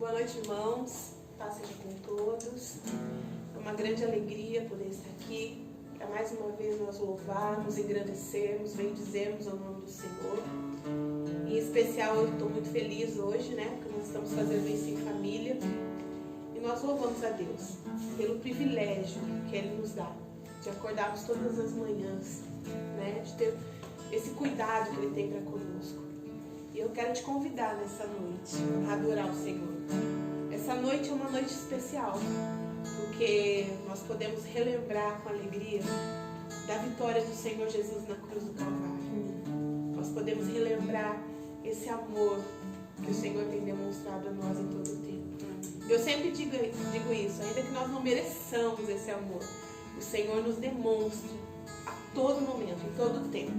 Boa noite, irmãos. Paz seja com todos. É uma grande alegria poder estar aqui. Para mais uma vez nós louvarmos, engrandecermos, bendizermos ao nome do Senhor. Em especial, eu estou muito feliz hoje, porque nós estamos fazendo isso em família. E nós louvamos a Deus pelo privilégio que Ele nos dá de acordarmos todas as manhãs, de ter esse cuidado que Ele tem para conosco. E eu quero te convidar nessa noite a adorar o Senhor. Essa noite é uma noite especial, porque nós podemos relembrar com alegria da vitória do Senhor Jesus na cruz do Calvário. Nós podemos relembrar esse amor que o Senhor tem demonstrado a nós em todo o tempo. Eu sempre digo isso, ainda que nós não mereçamos esse amor, o Senhor nos demonstra a todo momento, em todo o tempo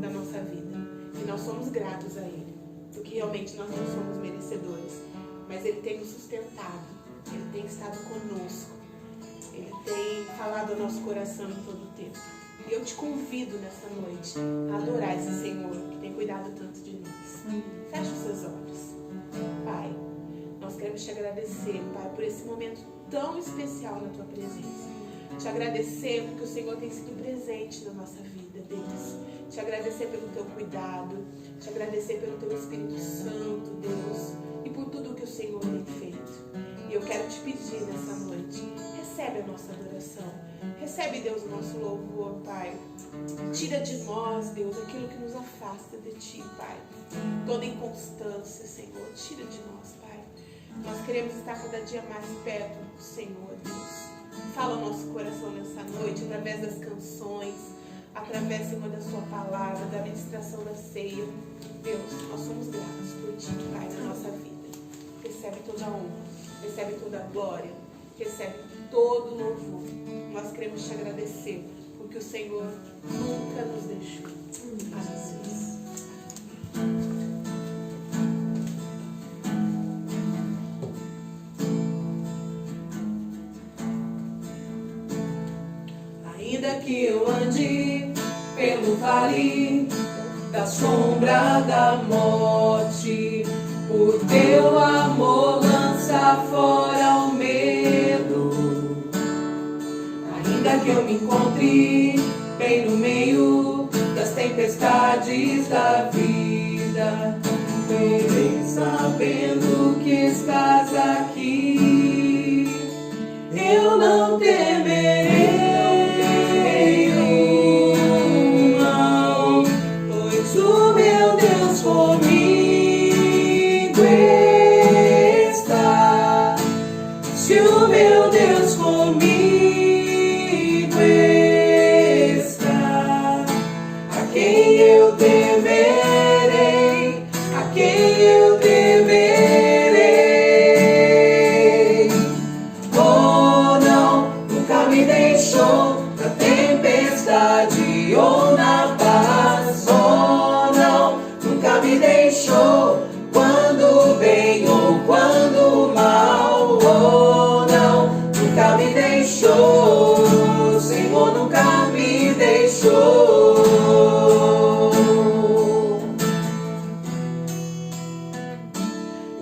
da nossa vida. E nós somos gratos a Ele, porque realmente nós não somos merecedores. Mas Ele tem nos sustentado, Ele tem estado conosco, Ele tem falado ao nosso coração em todo o tempo. E eu te convido nessa noite a adorar esse Senhor que tem cuidado tanto de nós. Feche os seus olhos. Pai, nós queremos te agradecer, Pai, por esse momento tão especial na Tua presença. Te agradecer porque o Senhor tem sido presente na nossa vida, Deus. Te agradecer pelo Teu cuidado, te agradecer pelo Teu Espírito Santo, Deus, e por tudo que o Senhor tem feito. E eu quero te pedir nessa noite, recebe a nossa adoração, recebe, Deus, o nosso louvor, Pai. Tira de nós, Deus, aquilo que nos afasta de Ti, Pai. Toda inconstância, Senhor, tira de nós, Pai. Nós queremos estar cada dia mais perto do Senhor, Deus. Fala o nosso coração nessa noite, através das canções, através, Senhor, da Sua palavra, da ministração da ceia. Deus, nós somos gratos por Ti, Pai, na nossa vida. Recebe toda a honra, recebe toda a glória, recebe todo o louvor. Nós queremos Te agradecer, porque o Senhor nunca nos deixou. Amém, Jesus. Ainda que eu ande pelo vale da sombra da morte, por Teu amor lança fora o medo. Ainda que eu me encontre bem no meio das tempestades da vida, verei sabendo que estás aqui. Eu não temerei, o meu Deus comigo está. Se o meu Deus comigo está, a quem eu temerei, a quem eu temerei. Oh, não, nunca me deixou na tempestade ou na paz. Oh, não, nunca me deixou quando bem ou quando mal. Oh, não, nunca me deixou. O Senhor nunca me deixou.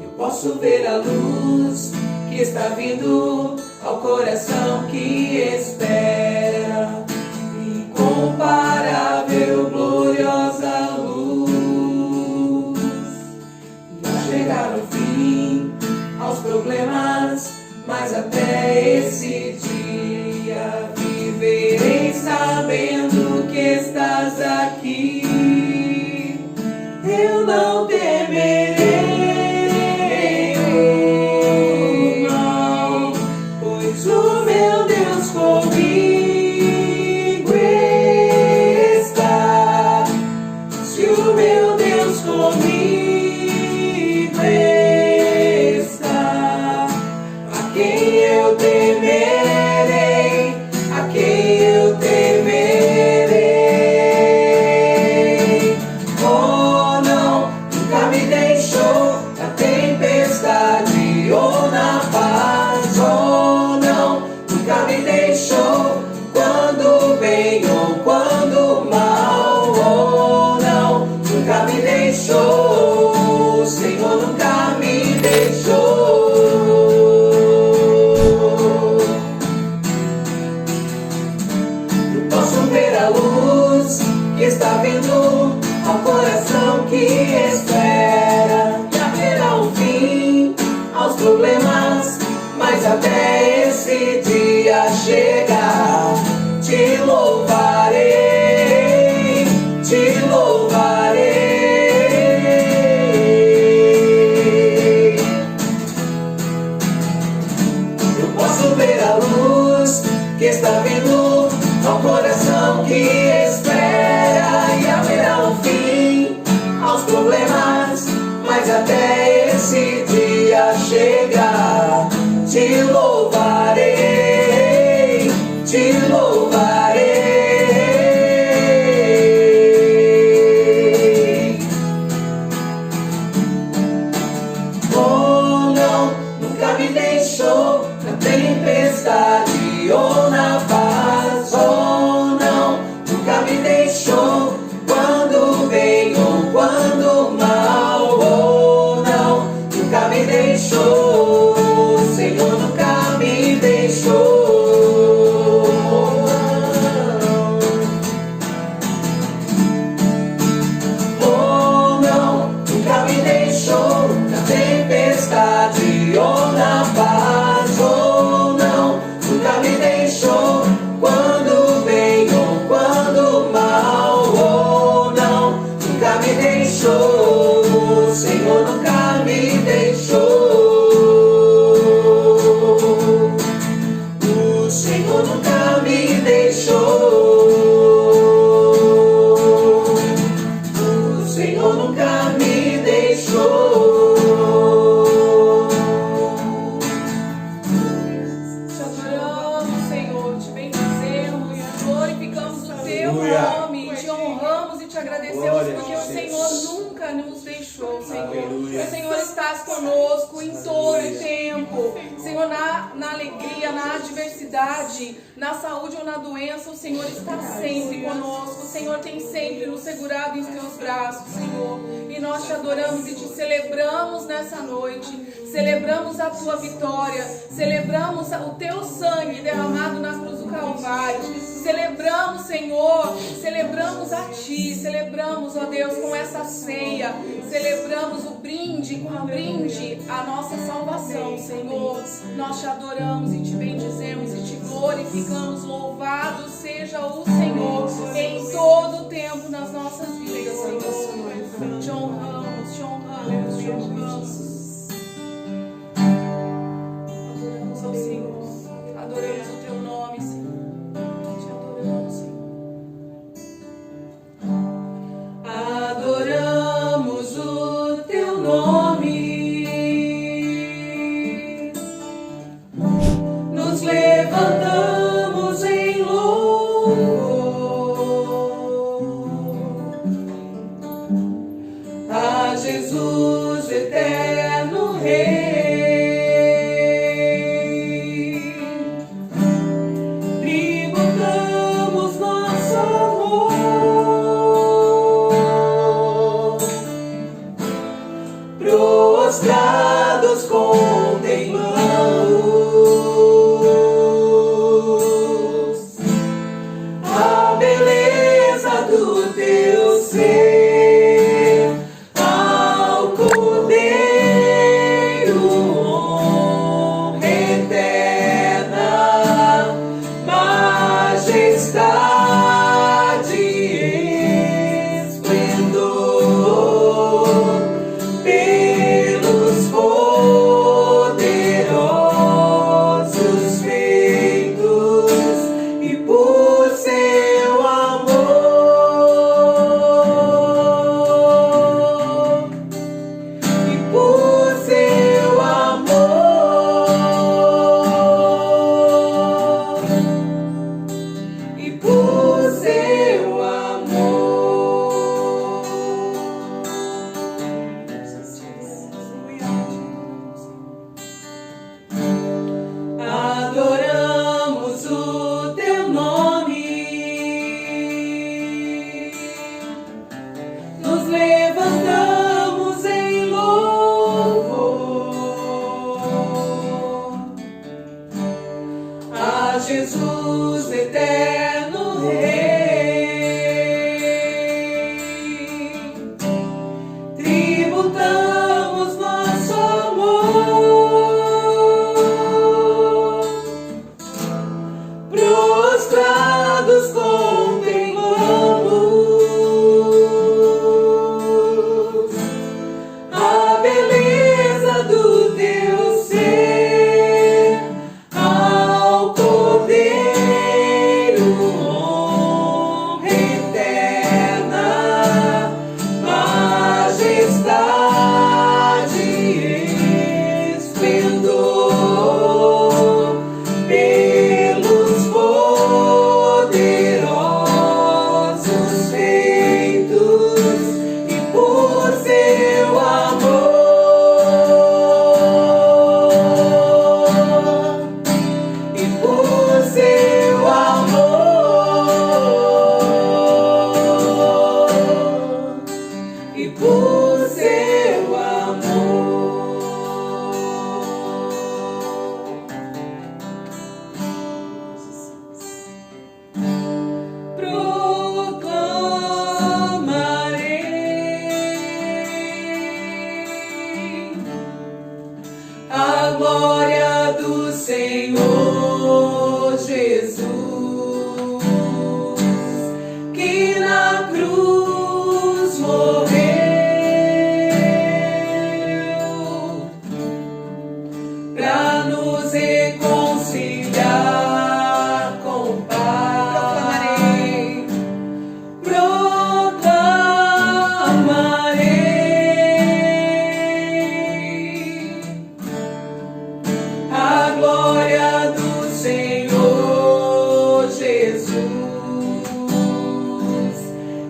Eu posso ver a luz que está vindo ao coração que espera. Incomparável, gloriosa luz. E ao chegar no fim, aos problemas, mas até esse dia viverei sabendo que estás aqui. Eu não temerei, não, pois o meu Deus comigo está. Se o meu Deus comigo está, a quem eu temerei, a quem eu temerei. Oh, não, nunca me deixou na tempestade ou na paz. Oh, não, nunca me deixou quando bem ou quando mal. Oh, não, nunca me deixou. O Senhor nunca me deixou. chegar, te louvarei, te louvarei. Eu posso ver a luz que está vindo ao coração que espera, e haverá um fim aos problemas, mas até esse dia chegar, te louvarei, te louvarei. Oh não, nunca me deixou na tempestade ou na paz. Oh não, nunca me deixou quando bem ou quando mal. Oh não, nunca me deixou, o Senhor nunca me deixou. Oh não, nunca me deixou na tempestade ou na paz. Oh não, nunca me deixou quando bem ou quando mal. Oh não, nunca me deixou, o Senhor nunca me deixou. O Senhor nunca me deixou. O Senhor nunca me deixou. Te adoramos, Senhor, te bendizemos, glorificamos o teu Aleluia. nome, te honramos e te agradecemos Glória porque a o Deus. Senhor nunca nos deixou, Senhor. Aleluia. O Senhor estás conosco em todo o tempo. Senhor, na alegria, na adversidade, na saúde ou na doença, o Senhor está sempre conosco. O Senhor tem sempre nos segurado em teus braços, Senhor. E nós te adoramos e te celebramos nessa noite. Celebramos a tua vitória. Celebramos o teu sangue derramado na cruz do Calvário. Celebramos, Senhor. Celebramos a ti. Celebramos, ó Deus, com essa ceia. Celebramos o brinde, com o brinde, a nossa salvação, Senhor. Nós te adoramos e te bendizemos e te glorificamos. Louvado seja o Senhor em todo o tempo nas nossas vidas, Senhor. Te honramos, te honramos, te honramos. Adoramos ao Senhor. Adoramos o teu nome, Senhor. Te adoramos, Senhor. Adoramos o teu nome. Nos levantamos em louvor a Jesus, eterno Rei. Tributamos nosso amor, prostrados contemplamos a beleza do teu ser, ao Cordeiro, honra eterna, majestade e esplendor, pelos poderosos feitos e por seu amor, e por seu amor, e por seu amor. Adoramos o teu nome. Nos levantamos em louvor a Jesus, eterno Rei. Tributamos nosso amor, glória do Senhor Jesus,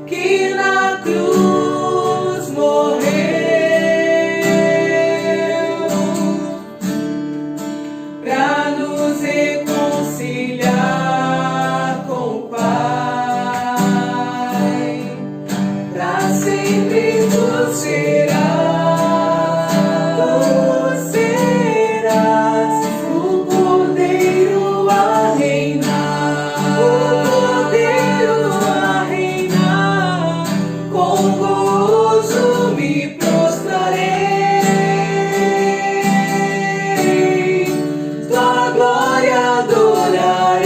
que na cruz morreu pra nos reconciliar com o Pai. Pra sempre tu serás, o Cordeiro a reinar, com gozo me prostrarei, tua glória adorarei,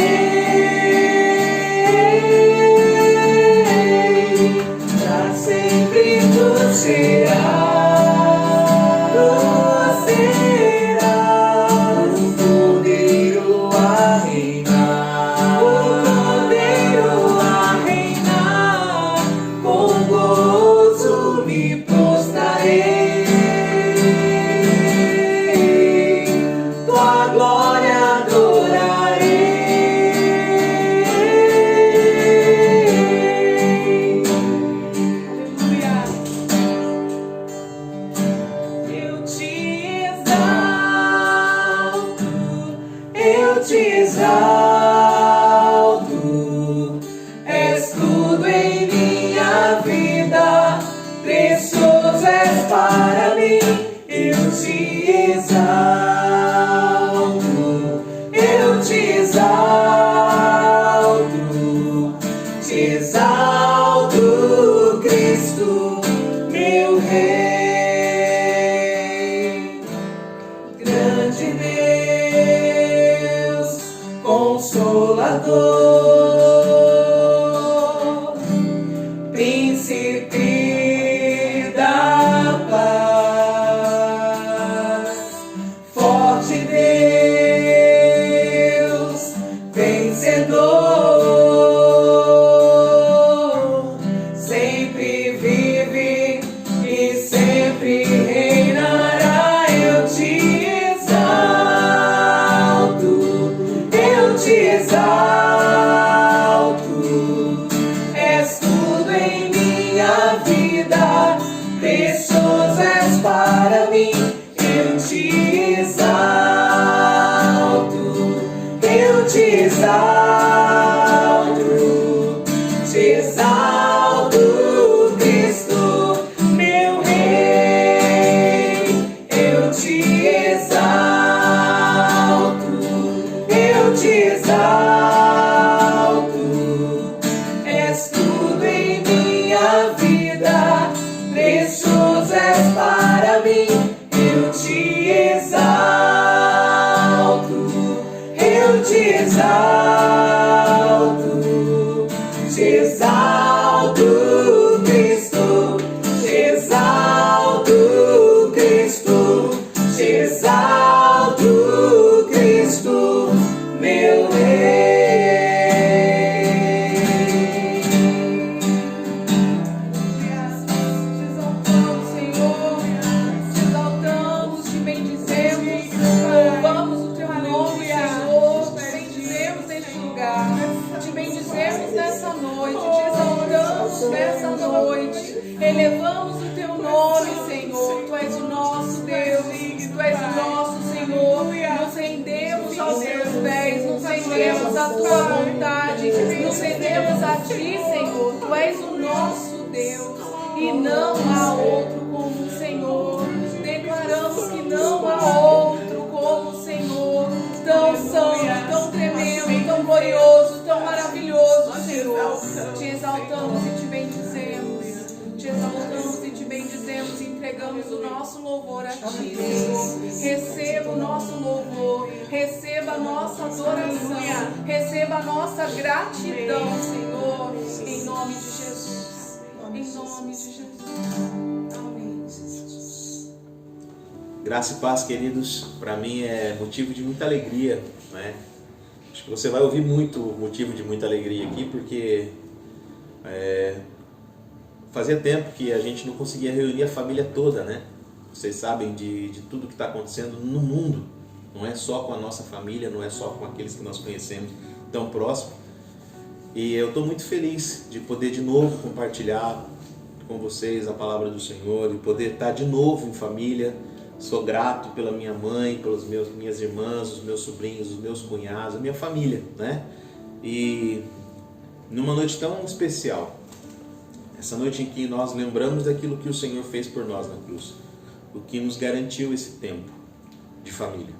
pra sempre tu serás, o Cordeiro a reinar, com gozo me prostrarei, tua glória adorarei. Aleluia. Eu te exalto, és tudo em minha vida, precioso és para mim. Eu te exalto, Cristo, meu Rei. Grande Deus, Consolador, Príncipe da paz, forte Deus, vencedor, sempre vive e sempre reinará. Eu te exalto, és tudo em minha vida, precioso és para mim. Eu te exalto, Cristo, meu Rei. Eu te exalto, és tudo em minha vida, precioso és para mim. Eu te exalto, Cristo, te exalto, Cristo, meu Rei. Te exaltamos, Senhor, te exaltamos, te bendizemos, louvamos o teu nome, Senhor, te bendizemos neste lugar, te bendizemos nessa noite, te exaltamos nessa noite, elevamos o teu nome, Senhor. Tu és o nosso Deus, tu és o nosso Senhor. Nos rendemos aos teus pés, nos rendemos à tua vontade, nos rendemos a ti, Senhor. Tu és o nosso Deus e não há outro como o Senhor. Declaramos que não há outro como o Senhor, tão santo, tão tremendo, tão glorioso, tão maravilhoso, Senhor. Te exaltamos e te bendizemos. Te exaltamos e te bendizemos, entregamos o nosso louvor a ti, Senhor. Receba o nosso louvor, receba a nossa adoração, receba a nossa gratidão, Senhor, em nome de Jesus. Em nome de Jesus. Amém. Graça e paz, queridos, para mim é motivo de muita alegria, né? Acho que você vai ouvir muito motivo de muita alegria aqui, porque fazia tempo que a gente não conseguia reunir a família toda, né? Vocês sabem de tudo que está acontecendo no mundo, Não é só com a nossa família, não é só com aqueles que nós conhecemos tão próximo. E eu estou muito feliz de poder de novo compartilhar com vocês a palavra do Senhor, de poder estar de novo em família. Sou grato pela minha mãe, pelas minhas irmãs, os meus sobrinhos, os meus cunhados, a minha família, né? E numa noite tão especial, essa noite em que nós lembramos daquilo que o Senhor fez por nós na cruz, o que nos garantiu esse tempo de família.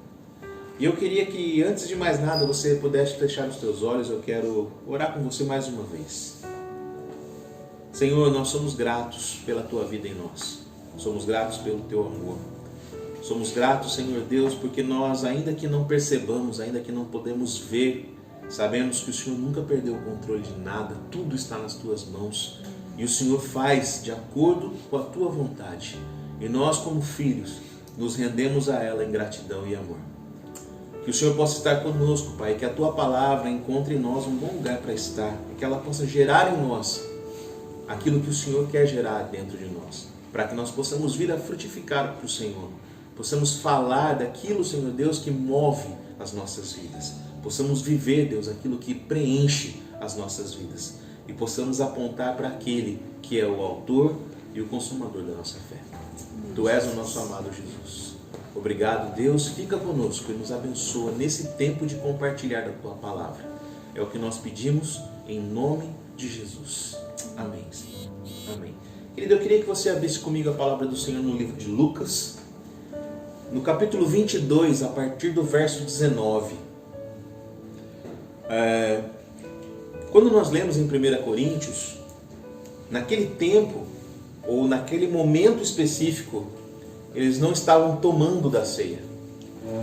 E eu queria que, antes de mais nada, você pudesse fechar os teus olhos. Eu quero orar com você mais uma vez. Senhor, nós somos gratos pela Tua vida em nós. Somos gratos pelo Teu amor. Somos gratos, Senhor Deus, porque nós, ainda que não percebamos, ainda que não podemos ver, sabemos que o Senhor nunca perdeu o controle de nada. Tudo está nas Tuas mãos. E o Senhor faz de acordo com a Tua vontade. E nós, como filhos, nos rendemos a ela em gratidão e amor. Que o Senhor possa estar conosco, Pai, que a Tua palavra encontre em nós um bom lugar para estar, e que ela possa gerar em nós aquilo que o Senhor quer gerar dentro de nós, para que nós possamos vir a frutificar para o Senhor, possamos falar daquilo, Senhor Deus, que move as nossas vidas, possamos viver, Deus, aquilo que preenche as nossas vidas, e possamos apontar para aquele que é o autor e o consumador da nossa fé. Tu és o nosso amado Jesus. Obrigado, Deus, fica conosco e nos abençoa nesse tempo de compartilhar da Tua palavra. É o que nós pedimos em nome de Jesus. Amém. Amém. Querido, eu queria que você abrisse comigo a palavra do Senhor no livro de Lucas, no capítulo 22, a partir do verso 19. Quando nós lemos em 1 Coríntios, naquele tempo, ou naquele momento específico, eles não estavam tomando da ceia.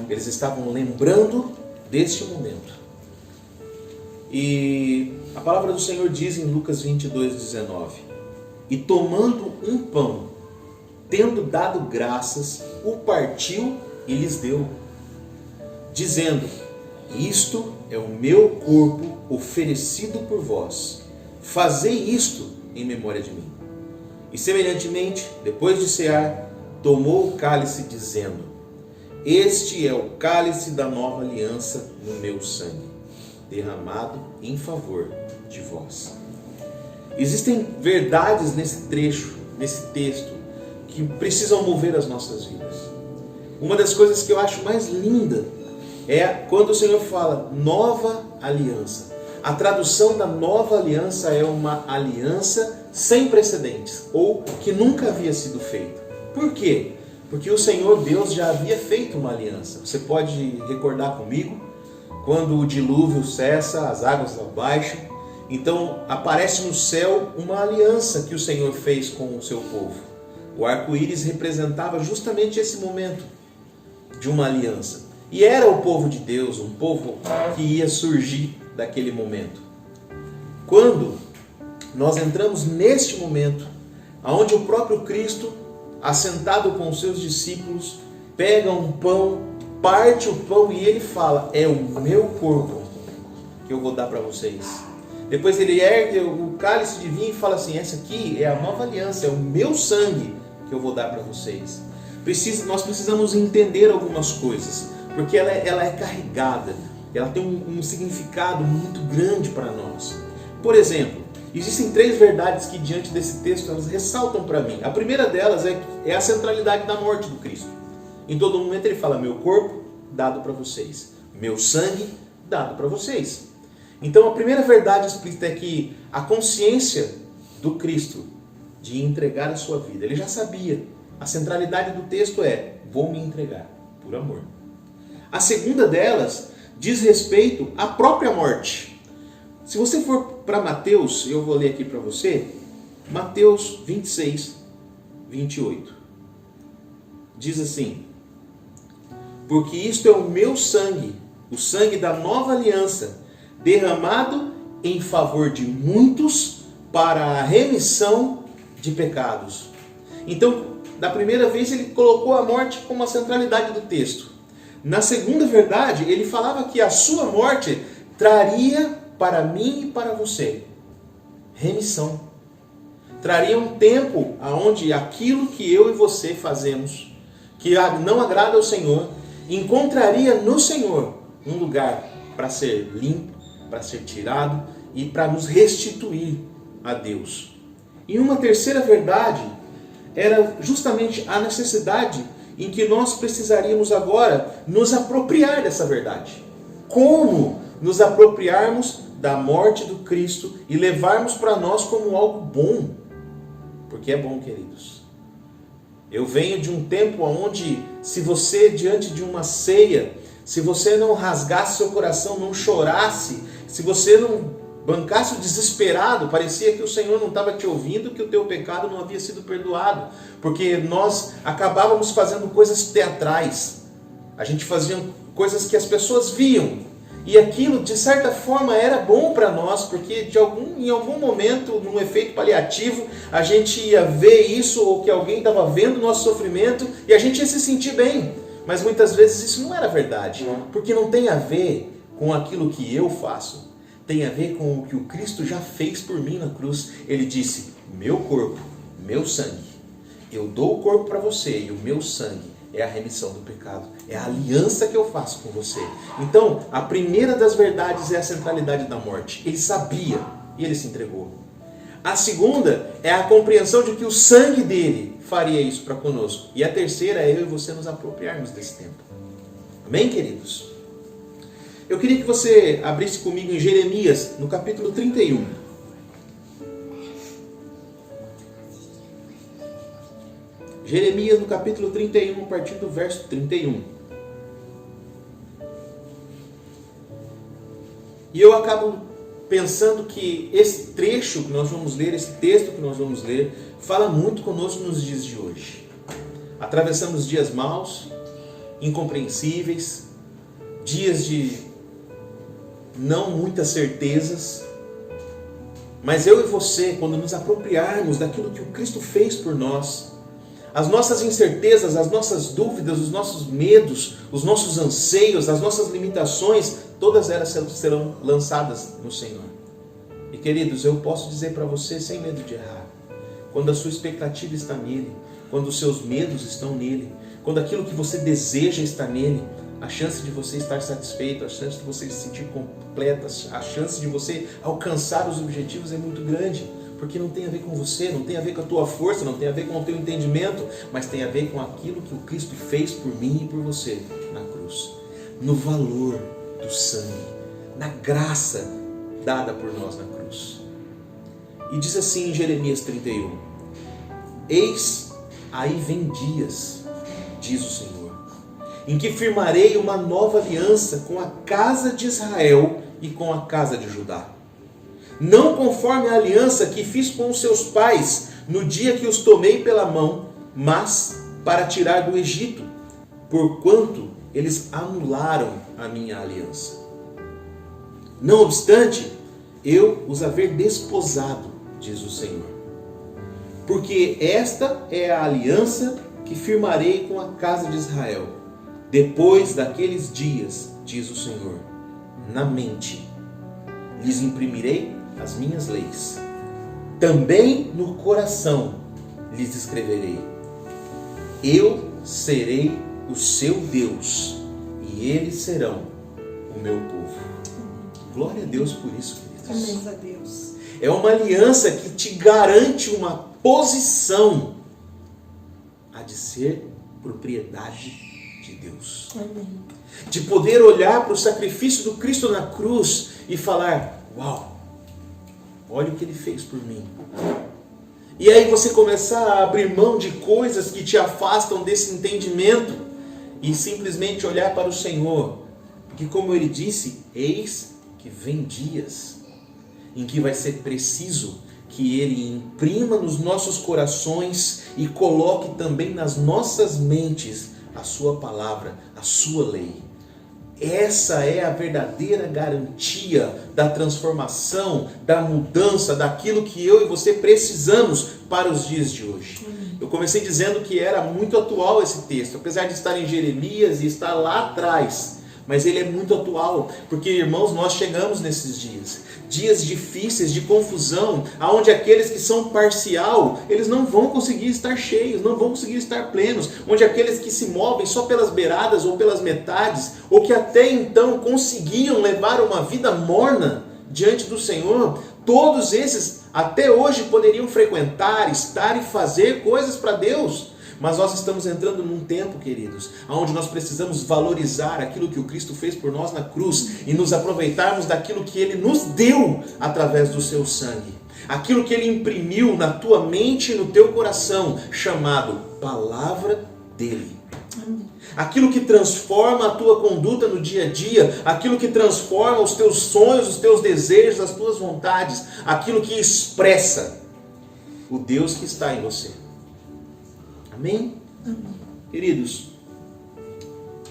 Eles estavam lembrando deste momento. E a palavra do Senhor diz em Lucas 22, 19: E tomando um pão, tendo dado graças, o partiu e lhes deu, dizendo: Isto é o meu corpo oferecido por vós. Fazei isto em memória de mim. E semelhantemente, depois de cear, tomou o cálice, dizendo: Este é o cálice da nova aliança no meu sangue, derramado em favor de vós. Existem verdades nesse trecho, nesse texto, que precisam mover as nossas vidas. Uma das coisas que eu acho mais linda é quando o Senhor fala nova aliança. A tradução da nova aliança é uma aliança sem precedentes, ou que nunca havia sido feita. Por quê? Porque o Senhor Deus já havia feito uma aliança. Você pode recordar comigo? Quando o dilúvio cessa, as águas abaixam, então aparece no céu uma aliança que o Senhor fez com o seu povo. O arco-íris representava justamente esse momento de uma aliança. E era o povo de Deus, um povo que ia surgir daquele momento. Quando nós entramos neste momento, onde o próprio Cristo, assentado com os seus discípulos, pega um pão, parte o pão e ele fala: é o meu corpo que eu vou dar para vocês. Depois ele ergue o cálice de vinho e fala assim: essa aqui é a nova aliança, é o meu sangue que eu vou dar para vocês. Nós precisamos entender algumas coisas, porque ela é carregada, ela tem um significado muito grande para nós. Por exemplo, existem 3 verdades que diante desse texto elas ressaltam para mim. A primeira delas é a centralidade da morte do Cristo. Em todo momento ele fala: meu corpo dado para vocês, meu sangue dado para vocês. Então a primeira verdade explícita é que a consciência do Cristo de entregar a sua vida, ele já sabia. A centralidade do texto é: vou me entregar por amor. A segunda delas diz respeito à própria morte. Se você for para Mateus, eu vou ler aqui para você, Mateus 26, 28. Diz assim: porque isto é o meu sangue, o sangue da nova aliança, derramado em favor de muitos para a remissão de pecados. Então, da primeira vez ele colocou a morte como a centralidade do texto. Na segunda verdade, ele falava que a sua morte traria para mim e para você remissão. Traria um tempo onde aquilo que eu e você fazemos, que não agrada ao Senhor, encontraria no Senhor um lugar para ser limpo, para ser tirado e para nos restituir a Deus. E uma terceira verdade era justamente a necessidade em que nós precisaríamos agora nos apropriar dessa verdade. Como nos apropriarmos da morte do Cristo e levarmos para nós como algo bom? Porque é bom, queridos. Eu venho de um tempo onde, se você diante de uma ceia, se você não rasgasse seu coração, não chorasse, se você não bancasse o desesperado, parecia que o Senhor não estava te ouvindo, que o teu pecado não havia sido perdoado, porque nós acabávamos fazendo coisas teatrais, a gente fazia coisas que as pessoas viam, e aquilo de certa forma era bom para nós, porque em algum momento, num efeito paliativo, a gente ia ver isso, ou que alguém estava vendo o nosso sofrimento, e a gente ia se sentir bem, mas muitas vezes isso não era verdade, porque não tem a ver com aquilo que eu faço, tem a ver com o que o Cristo já fez por mim na cruz. Ele disse, meu corpo, meu sangue, eu dou o corpo para você e o meu sangue é a remissão do pecado, é a aliança que eu faço com você. Então, a primeira das verdades é a centralidade da morte. Ele sabia e ele se entregou. A segunda é a compreensão de que o sangue dele faria isso para conosco. E a terceira é eu e você nos apropriarmos desse tempo. Amém, queridos? Eu queria que você abrisse comigo em Jeremias, no capítulo 31. Jeremias, no capítulo 31, a partir do verso 31. E eu acabo pensando que esse trecho que nós vamos ler, esse texto que nós vamos ler, fala muito conosco nos dias de hoje. Atravessamos dias maus, incompreensíveis, dias de não muitas certezas, mas eu e você, quando nos apropriarmos daquilo que o Cristo fez por nós, as nossas incertezas, as nossas dúvidas, os nossos medos, os nossos anseios, as nossas limitações, todas elas serão lançadas no Senhor. E queridos, eu posso dizer para você sem medo de errar, quando a sua expectativa está nele, quando os seus medos estão nele, quando aquilo que você deseja está nele, a chance de você estar satisfeito, a chance de você se sentir completa, a chance de você alcançar os objetivos é muito grande, porque não tem a ver com você, não tem a ver com a tua força, não tem a ver com o teu entendimento, mas tem a ver com aquilo que o Cristo fez por mim e por você na cruz, no valor do sangue, na graça dada por nós na cruz. E diz assim em Jeremias 31, eis aí vem dias, diz o Senhor, em que firmarei uma nova aliança com a casa de Israel e com a casa de Judá. Não conforme a aliança que fiz com os seus pais no dia que os tomei pela mão, mas para tirar do Egito, porquanto eles anularam a minha aliança. Não obstante, eu os haver desposado, diz o Senhor. Porque esta é a aliança que firmarei com a casa de Israel. Depois daqueles dias, diz o Senhor, na mente lhes imprimirei as minhas leis. Também no coração lhes escreverei. Eu serei o seu Deus e eles serão o meu povo. Glória a Deus por isso, queridos. Amém a Deus. É uma aliança que te garante uma posição a de ser propriedade de Deus. Amém. De poder olhar para o sacrifício do Cristo na cruz e falar, uau, olha o que Ele fez por mim. E aí você começar a abrir mão de coisas que te afastam desse entendimento e simplesmente olhar para o Senhor. Porque como Ele disse, eis que vem dias em que vai ser preciso que Ele imprima nos nossos corações e coloque também nas nossas mentes a sua palavra, a sua lei. Essa é a verdadeira garantia da transformação, da mudança, daquilo que eu e você precisamos para os dias de hoje. Eu comecei dizendo que era muito atual esse texto, apesar de estar em Jeremias e estar lá atrás. mas ele é muito atual, porque, irmãos, nós chegamos nesses dias difíceis, de confusão, aonde aqueles que são parcial, eles não vão conseguir estar cheios, não vão conseguir estar plenos, onde aqueles que se movem só pelas beiradas ou pelas metades, ou que até então conseguiam levar uma vida morna diante do Senhor, todos esses até hoje poderiam frequentar, estar e fazer coisas para Deus. Mas nós estamos entrando num tempo, queridos, onde nós precisamos valorizar aquilo que o Cristo fez por nós na cruz e nos aproveitarmos daquilo que Ele nos deu através do seu sangue. Aquilo que Ele imprimiu na tua mente e no teu coração, chamado Palavra dEle. Aquilo que transforma a tua conduta no dia a dia, aquilo que transforma os teus sonhos, os teus desejos, as tuas vontades, aquilo que expressa o Deus que está em você. Amém? Amém. Queridos,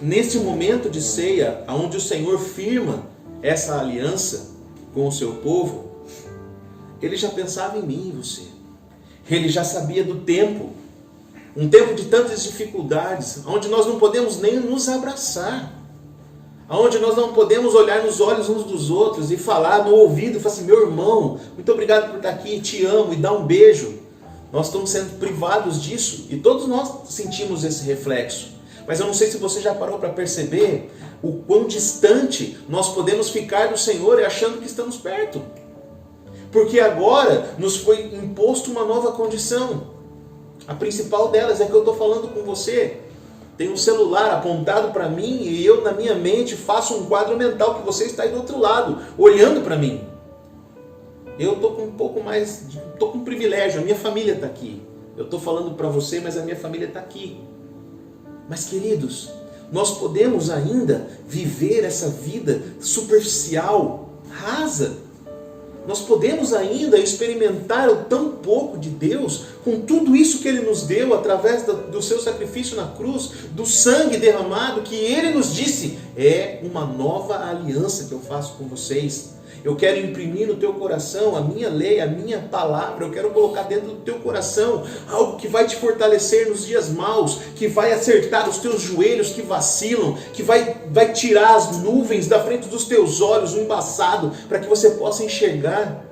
nesse momento de ceia, onde o Senhor firma essa aliança com o seu povo, Ele já pensava em mim e em você. Ele já sabia do tempo, um tempo de tantas dificuldades, onde nós não podemos nem nos abraçar, onde nós não podemos olhar nos olhos uns dos outros e falar no ouvido, falar assim, meu irmão, muito obrigado por estar aqui, te amo, e dar um beijo. Nós estamos sendo privados disso e todos nós sentimos esse reflexo. Mas eu não sei se você já parou para perceber o quão distante nós podemos ficar do Senhor e achando que estamos perto. Porque agora nos foi imposto uma nova condição. A principal delas é que eu estou falando com você. Tem um celular apontado para mim e eu na minha mente faço um quadro mental que você está aí do outro lado, olhando para mim. Eu estou com um pouco mais, estou com um privilégio, a minha família está aqui. Eu estou falando para você, mas a minha família está aqui. Mas queridos, nós podemos ainda viver essa vida superficial, rasa. Nós podemos ainda experimentar o tão pouco de Deus, com tudo isso que Ele nos deu através do seu sacrifício na cruz, do sangue derramado, que Ele nos disse, é uma nova aliança que eu faço com vocês. Eu quero imprimir no teu coração a minha lei, a minha palavra. Eu quero colocar dentro do teu coração algo que vai te fortalecer nos dias maus, que vai acertar os teus joelhos que vacilam, que vai tirar as nuvens da frente dos teus olhos, o embaçado, para que você possa enxergar.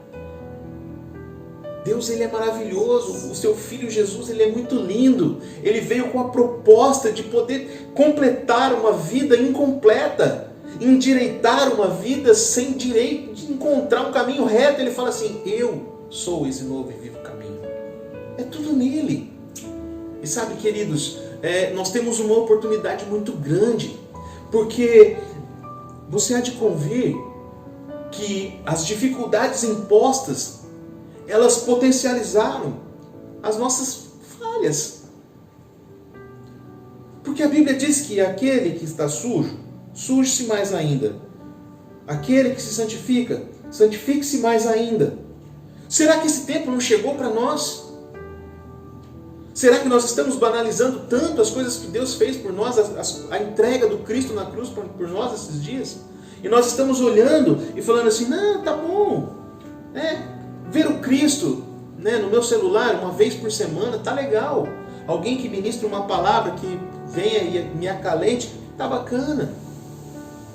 Deus, Ele é maravilhoso. O seu Filho Jesus, Ele é muito lindo. Ele veio com a proposta de poder completar uma vida incompleta, endireitar uma vida sem direito, de encontrar um caminho reto. Ele fala assim, eu sou esse novo e vivo caminho. É tudo nele. E sabe, queridos, nós temos uma oportunidade muito grande, porque você há de convir que as dificuldades impostas, elas potencializaram as nossas falhas. Porque a Bíblia diz que aquele que está sujo, suje-se mais ainda. Aquele que se santifica, santifique-se mais ainda. Será que esse tempo não chegou para nós? Será que nós estamos banalizando tanto as coisas que Deus fez por nós, a entrega do Cristo na cruz por nós esses dias? E nós estamos olhando e falando assim, não, tá bom. Ver o Cristo, no meu celular uma vez por semana, tá legal. Alguém que ministra uma palavra que venha e me acalente, tá bacana.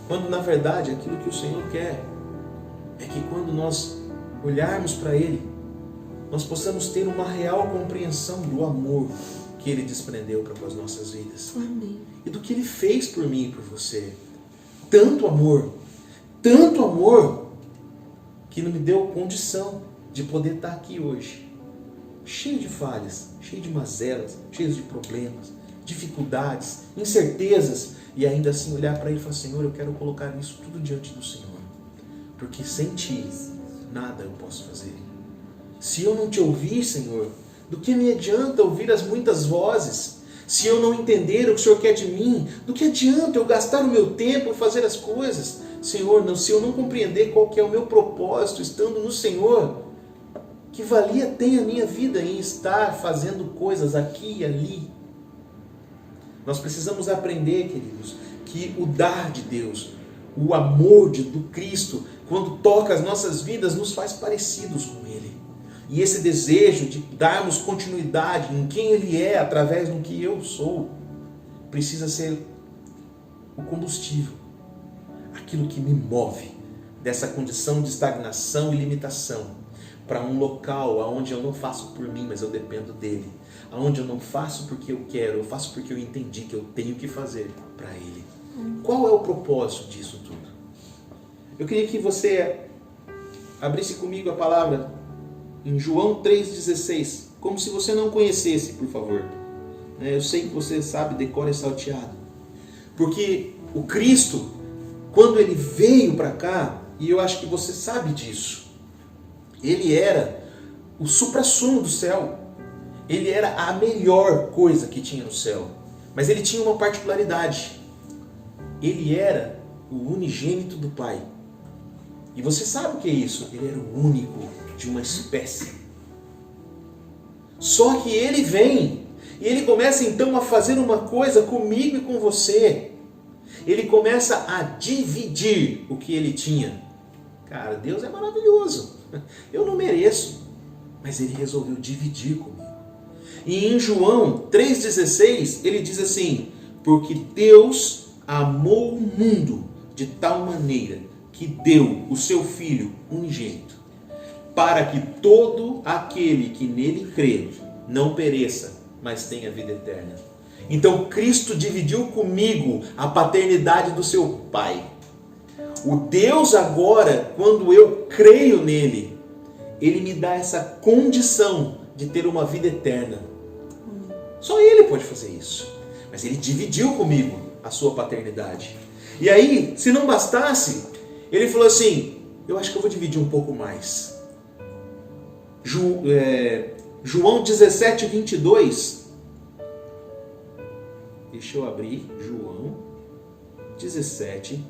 Quando na verdade aquilo que o Senhor quer é que quando nós olharmos para Ele, nós possamos ter uma real compreensão do amor que Ele desprendeu para as nossas vidas. Amém. E do que Ele fez por mim e por você. Tanto amor, que não me deu condição de poder estar aqui hoje, cheio de falhas, cheio de mazelas, cheio de problemas, dificuldades, incertezas, e ainda assim olhar para Ele e falar, Senhor, eu quero colocar isso tudo diante do Senhor, porque sem Ti nada eu posso fazer. Se eu não Te ouvir, Senhor, do que me adianta ouvir as muitas vozes? Se eu não entender o que o Senhor quer de mim, do que adianta eu gastar o meu tempo em fazer as coisas? Senhor, se eu não compreender qual que é o meu propósito estando no Senhor, que valia tem a minha vida em estar fazendo coisas aqui e ali? Nós precisamos aprender, queridos, que o dar de Deus, o amor do Cristo, quando toca as nossas vidas, nos faz parecidos com Ele. E esse desejo de darmos continuidade em quem Ele é, através do que eu sou, precisa ser o combustível aquilo que me move dessa condição de estagnação e limitação para um local onde eu não faço por mim, mas eu dependo dele. Onde eu não faço porque eu quero, eu faço porque eu entendi que eu tenho que fazer para ele. Qual é o propósito disso tudo? Eu queria que você abrisse comigo a palavra em João 3,16, como se você não conhecesse, por favor. Eu sei que você sabe, decora e salteado. Porque o Cristo, quando ele veio para cá, e eu acho que você sabe disso, ele era o suprassumo do céu. Ele era a melhor coisa que tinha no céu. Mas ele tinha uma particularidade. Ele era o unigênito do Pai. E você sabe o que é isso? Ele era o único de uma espécie. Só que ele vem e ele começa então a fazer uma coisa comigo e com você. Ele começa a dividir o que ele tinha. Cara, Deus é maravilhoso. Eu não mereço. Mas ele resolveu dividir comigo. E em João 3,16 ele diz assim: porque Deus amou o mundo de tal maneira que deu o seu Filho unigênito, para que todo aquele que nele crê não pereça, mas tenha vida eterna. Então Cristo dividiu comigo a paternidade do seu Pai. O Deus agora, quando eu creio nele, ele me dá essa condição de ter uma vida eterna. Só ele pode fazer isso. Mas ele dividiu comigo a sua paternidade. E aí, se não bastasse, ele falou assim: eu acho que eu vou dividir um pouco mais. João 17:22. Deixa eu abrir João 17,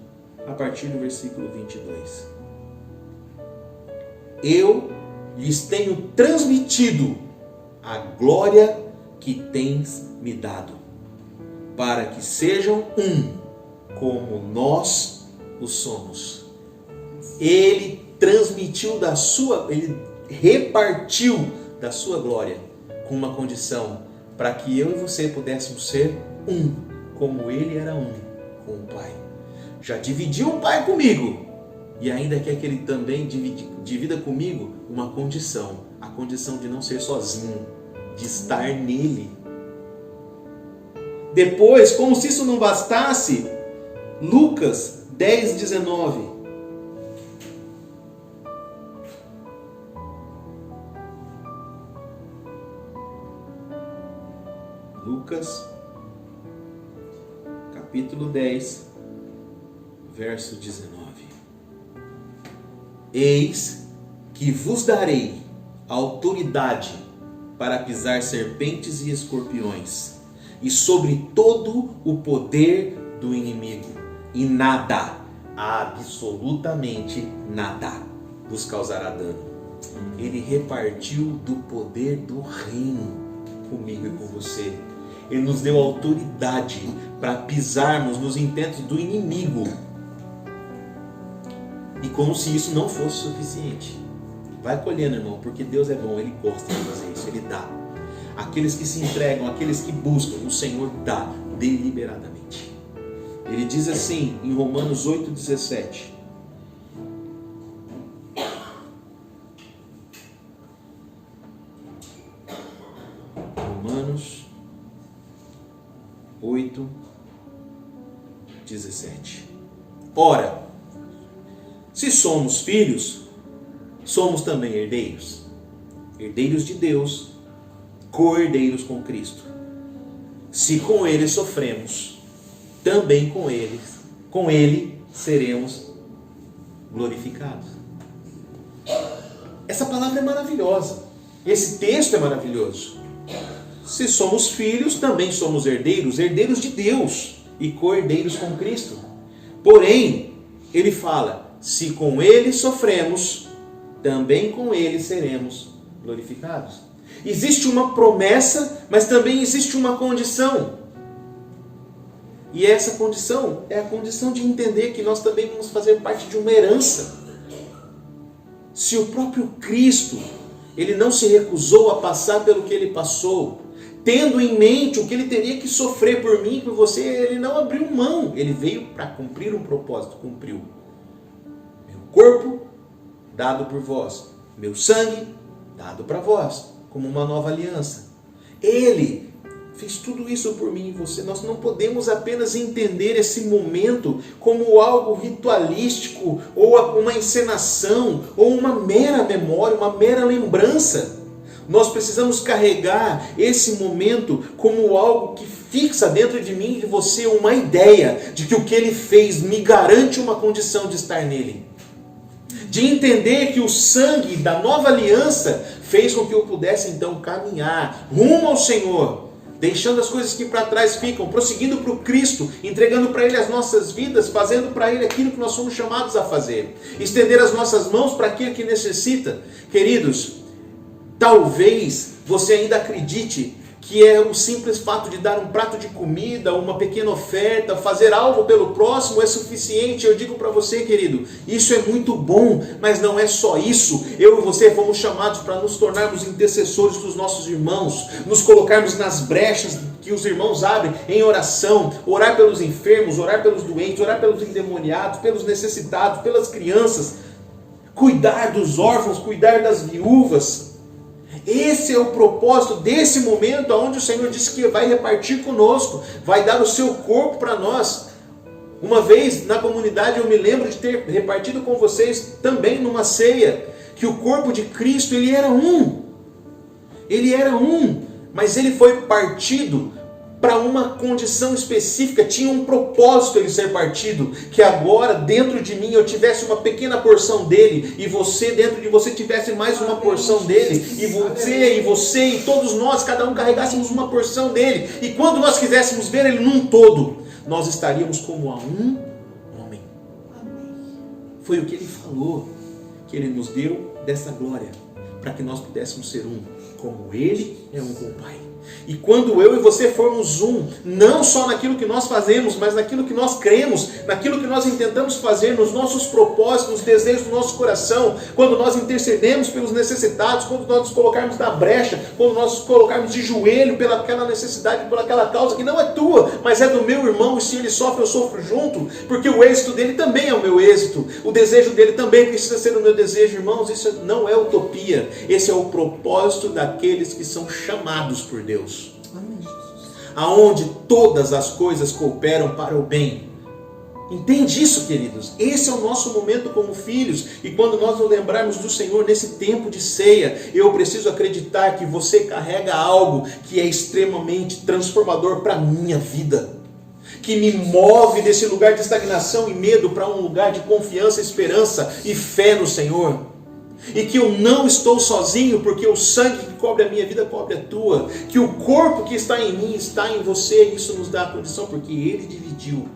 a partir do versículo 22. Eu lhes tenho transmitido a glória que tens me dado, para que sejam um, como nós o somos. Ele transmitiu ele repartiu da sua glória com uma condição, para que eu e você pudéssemos ser um, como ele era um com o Pai. Já dividiu o Pai comigo, e ainda quer que ele também divida comigo uma condição, a condição de não ser sozinho, de estar nele. Depois, como se isso não bastasse, Lucas 10:19. Lucas, capítulo 10, verso 19. Eis que vos darei autoridade para pisar serpentes e escorpiões, e sobre todo o poder do inimigo, e nada, absolutamente nada, vos causará dano. Ele repartiu do poder do reino comigo e com você. Ele nos deu autoridade para pisarmos nos intentos do inimigo. E como se isso não fosse suficiente. Vai colhendo, irmão, porque Deus é bom, Ele gosta de fazer isso, Ele dá. Aqueles que se entregam, aqueles que buscam, o Senhor dá deliberadamente. Ele diz assim em Romanos 8:17. Romanos 8:17. Ora, se somos filhos, somos também herdeiros. Herdeiros de Deus, co-herdeiros com Cristo. Se com Ele sofremos, também com Ele seremos glorificados. Essa palavra é maravilhosa. Esse texto é maravilhoso. Se somos filhos, também somos herdeiros, herdeiros de Deus e co-herdeiros com Cristo. Porém, ele fala: se com Ele sofremos, também com Ele seremos glorificados. Existe uma promessa, mas também existe uma condição. E essa condição é a condição de entender que nós também vamos fazer parte de uma herança. Se o próprio Cristo, Ele não se recusou a passar pelo que Ele passou, tendo em mente o que ele teria que sofrer por mim e por você, ele não abriu mão. Ele veio para cumprir um propósito, cumpriu. Meu corpo dado por vós, meu sangue dado para vós, como uma nova aliança. Ele fez tudo isso por mim e você. Nós não podemos apenas entender esse momento como algo ritualístico, ou uma encenação, ou uma mera memória, uma mera lembrança. Nós precisamos carregar esse momento como algo que fixa dentro de mim e de você uma ideia de que o que ele fez me garante uma condição de estar nele. De entender que o sangue da nova aliança fez com que eu pudesse então caminhar rumo ao Senhor, deixando as coisas que para trás ficam, prosseguindo para o Cristo, entregando para Ele as nossas vidas, fazendo para Ele aquilo que nós somos chamados a fazer, estender as nossas mãos para aquele que necessita. Queridos, talvez você ainda acredite que é o simples fato de dar um prato de comida, uma pequena oferta, fazer algo pelo próximo é suficiente. Eu digo para você, querido, isso é muito bom, mas não é só isso. Eu e você fomos chamados para nos tornarmos intercessores dos nossos irmãos, nos colocarmos nas brechas que os irmãos abrem em oração, orar pelos enfermos, orar pelos doentes, orar pelos endemoniados, pelos necessitados, pelas crianças, cuidar dos órfãos, cuidar das viúvas. Esse é o propósito desse momento onde o Senhor disse que vai repartir conosco, vai dar o seu corpo para nós. Uma vez na comunidade eu me lembro de ter repartido com vocês também numa ceia, que o corpo de Cristo ele era um, mas ele foi partido para uma condição específica, tinha um propósito ele ser partido, que agora dentro de mim eu tivesse uma pequena porção dele, e você dentro de você tivesse mais uma porção dele, e você e todos nós, cada um carregássemos uma porção dele, e quando nós quiséssemos ver ele num todo, nós estaríamos como a um homem. Foi o que ele falou, que ele nos deu dessa glória, para que nós pudéssemos ser um, como ele é um com o Pai. E quando eu e você formos um, não só naquilo que nós fazemos, mas naquilo que nós cremos, naquilo que nós intentamos fazer, nos nossos propósitos, nos desejos do nosso coração, quando nós intercedemos pelos necessitados, quando nós nos colocarmos na brecha, quando nós nos colocarmos de joelho pelaquela necessidade, por aquela causa que não é tua, mas é do meu irmão, e se ele sofre, eu sofro junto, porque o êxito dele também é o meu êxito, o desejo dele também precisa ser o meu desejo. Irmãos, isso não é utopia, esse é o propósito daqueles que são chamados por Deus. Amém, Jesus. Aonde todas as coisas cooperam para o bem. Entende isso, queridos? Esse é o nosso momento como filhos, e quando nós nos lembrarmos do Senhor nesse tempo de ceia, eu preciso acreditar que você carrega algo que é extremamente transformador para a minha vida, que me move desse lugar de estagnação e medo para um lugar de confiança, esperança e fé no Senhor. E que eu não estou sozinho, porque o sangue que cobre a minha vida cobre a tua, que o corpo que está em mim está em você, e isso nos dá a condição, porque Ele dividiu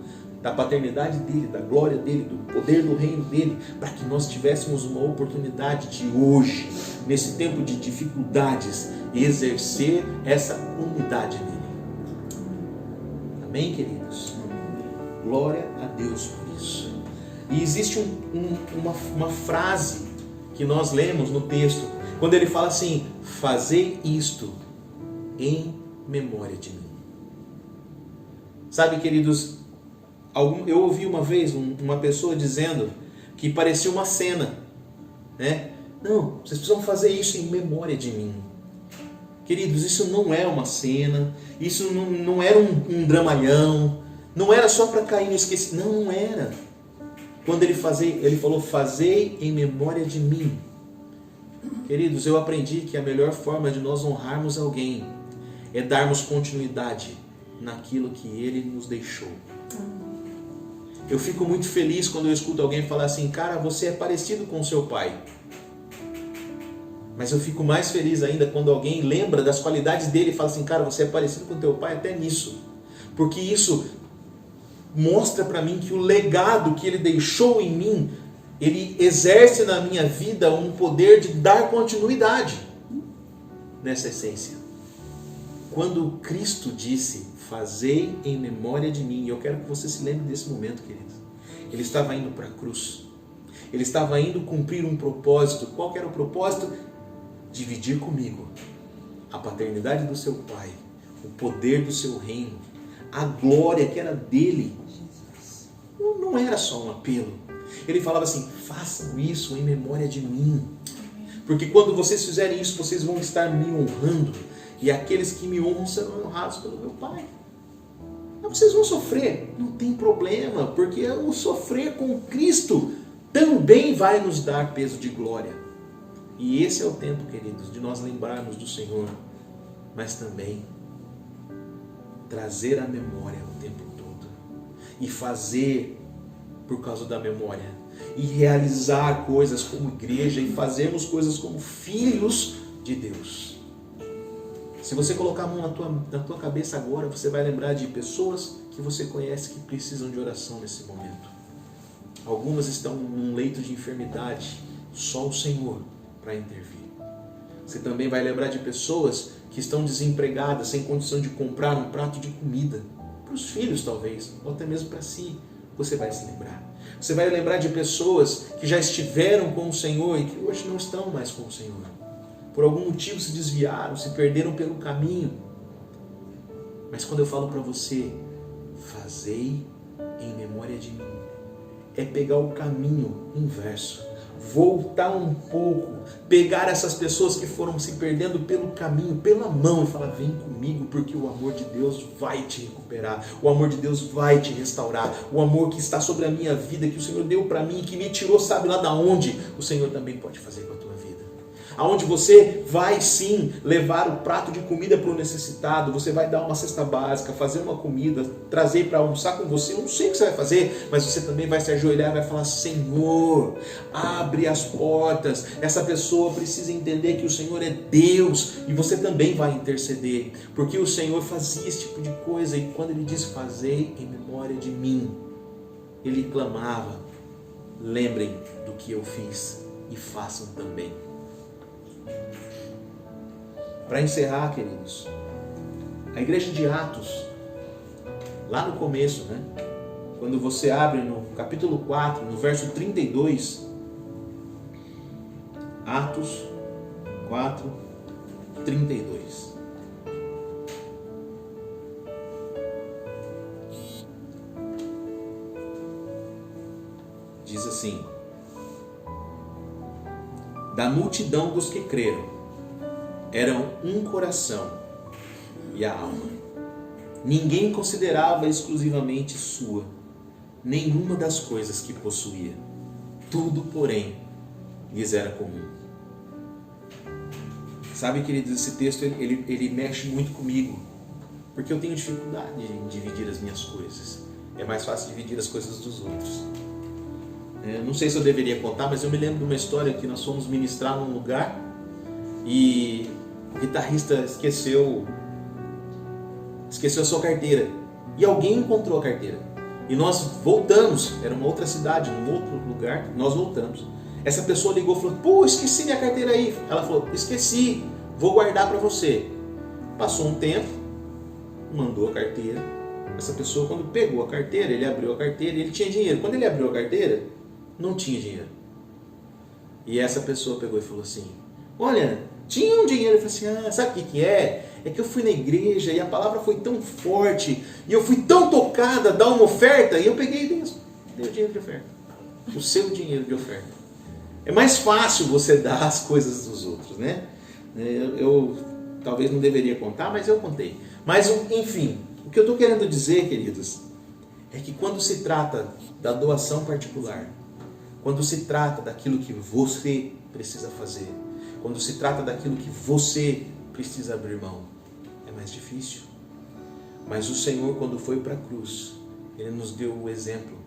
da paternidade dele, da glória dele, do poder do reino dele, para que nós tivéssemos uma oportunidade de hoje, nesse tempo de dificuldades, exercer essa unidade nele. Amém, queridos? Glória a Deus por isso. E existe uma frase que nós lemos no texto, quando ele fala assim: fazei isto em memória de mim. Sabe, queridos, eu ouvi uma vez uma pessoa dizendo que parecia uma cena, né? Não, vocês precisam fazer isso em memória de mim. Queridos, isso não é uma cena, isso não era um dramalhão, não era só para cair no esquecimento, não era. Quando ele falou, fazei em memória de mim. Queridos, eu aprendi que a melhor forma de nós honrarmos alguém é darmos continuidade naquilo que ele nos deixou. Eu fico muito feliz quando eu escuto alguém falar assim: cara, você é parecido com o seu pai. Mas eu fico mais feliz ainda quando alguém lembra das qualidades dele e fala assim: cara, você é parecido com o teu pai até nisso. Porque isso mostra para mim que o legado que ele deixou em mim, ele exerce na minha vida um poder de dar continuidade nessa essência. Quando Cristo disse: fazei em memória de mim, eu quero que você se lembre desse momento, querido. Ele estava indo para a cruz, ele estava indo cumprir um propósito. Qual que era o propósito? Dividir comigo a paternidade do seu pai, o poder do seu reino, a glória que era dele, não era só um apelo. Ele falava assim: façam isso em memória de mim. Porque quando vocês fizerem isso, vocês vão estar me honrando. E aqueles que me honram serão honrados pelo meu Pai. Mas vocês vão sofrer, não tem problema, porque o sofrer com Cristo também vai nos dar peso de glória. E esse é o tempo, queridos, de nós lembrarmos do Senhor, mas também trazer a memória o tempo todo. E fazer por causa da memória. E realizar coisas como igreja e fazermos coisas como filhos de Deus. Se você colocar a mão na tua cabeça agora, você vai lembrar de pessoas que você conhece que precisam de oração nesse momento. Algumas estão num leito de enfermidade, só o Senhor para intervir. Você também vai lembrar de pessoas que estão desempregadas, sem condição de comprar um prato de comida, para os filhos talvez, ou até mesmo para si. Você vai se lembrar. Você vai lembrar de pessoas que já estiveram com o Senhor e que hoje não estão mais com o Senhor. Por algum motivo se desviaram, se perderam pelo caminho. Mas quando eu falo para você, fazei em memória de mim, é pegar o caminho inverso, voltar um pouco, pegar essas pessoas que foram se perdendo pelo caminho, pela mão e falar: vem comigo, porque o amor de Deus vai te recuperar, o amor de Deus vai te restaurar, o amor que está sobre a minha vida, que o Senhor deu para mim, que me tirou sabe lá da onde, o Senhor também pode fazer com a tua vida. Aonde você vai sim levar o prato de comida para o necessitado, você vai dar uma cesta básica, fazer uma comida, trazer para almoçar com você, eu não sei o que você vai fazer, mas você também vai se ajoelhar e vai falar: Senhor, abre as portas, essa pessoa precisa entender que o Senhor é Deus, e você também vai interceder, porque o Senhor fazia esse tipo de coisa, e quando Ele diz fazei em memória de mim, Ele clamava: lembrem do que eu fiz e façam também. Para encerrar, queridos, a igreja de Atos, lá no começo, quando você abre no capítulo 4, no verso 32, Atos 4, 32. Diz assim: da multidão dos que creram, eram um coração e a alma. Ninguém considerava exclusivamente sua nenhuma das coisas que possuía. Tudo, porém, lhes era comum. Sabe, queridos, esse texto ele mexe muito comigo, porque eu tenho dificuldade em dividir as minhas coisas. É mais fácil dividir as coisas dos outros. Não sei se eu deveria contar, mas eu me lembro de uma história que nós fomos ministrar num lugar e o guitarrista esqueceu a sua carteira. E alguém encontrou a carteira. E nós voltamos, era uma outra cidade, num outro lugar, nós voltamos. Essa pessoa ligou e falou: pô, esqueci minha carteira aí. Ela falou: esqueci, vou guardar para você. Passou um tempo, mandou a carteira. Essa pessoa, quando pegou a carteira, ele abriu a carteira e ele tinha dinheiro. Quando ele abriu a carteira, não tinha dinheiro. E essa pessoa pegou e falou assim: olha, tinha um dinheiro. Eu falei assim: sabe o que é? É que eu fui na igreja e a palavra foi tão forte e eu fui tão tocada a dar uma oferta, e eu peguei e dei o dinheiro de oferta. O seu dinheiro de oferta. É mais fácil você dar as coisas dos outros, né? Eu talvez não deveria contar, mas eu contei. Mas, enfim, o que eu estou querendo dizer, queridos, é que quando se trata da doação particular, quando se trata daquilo que você precisa fazer, quando se trata daquilo que você precisa abrir mão, é mais difícil. Mas o Senhor, quando foi para a cruz, Ele nos deu o exemplo,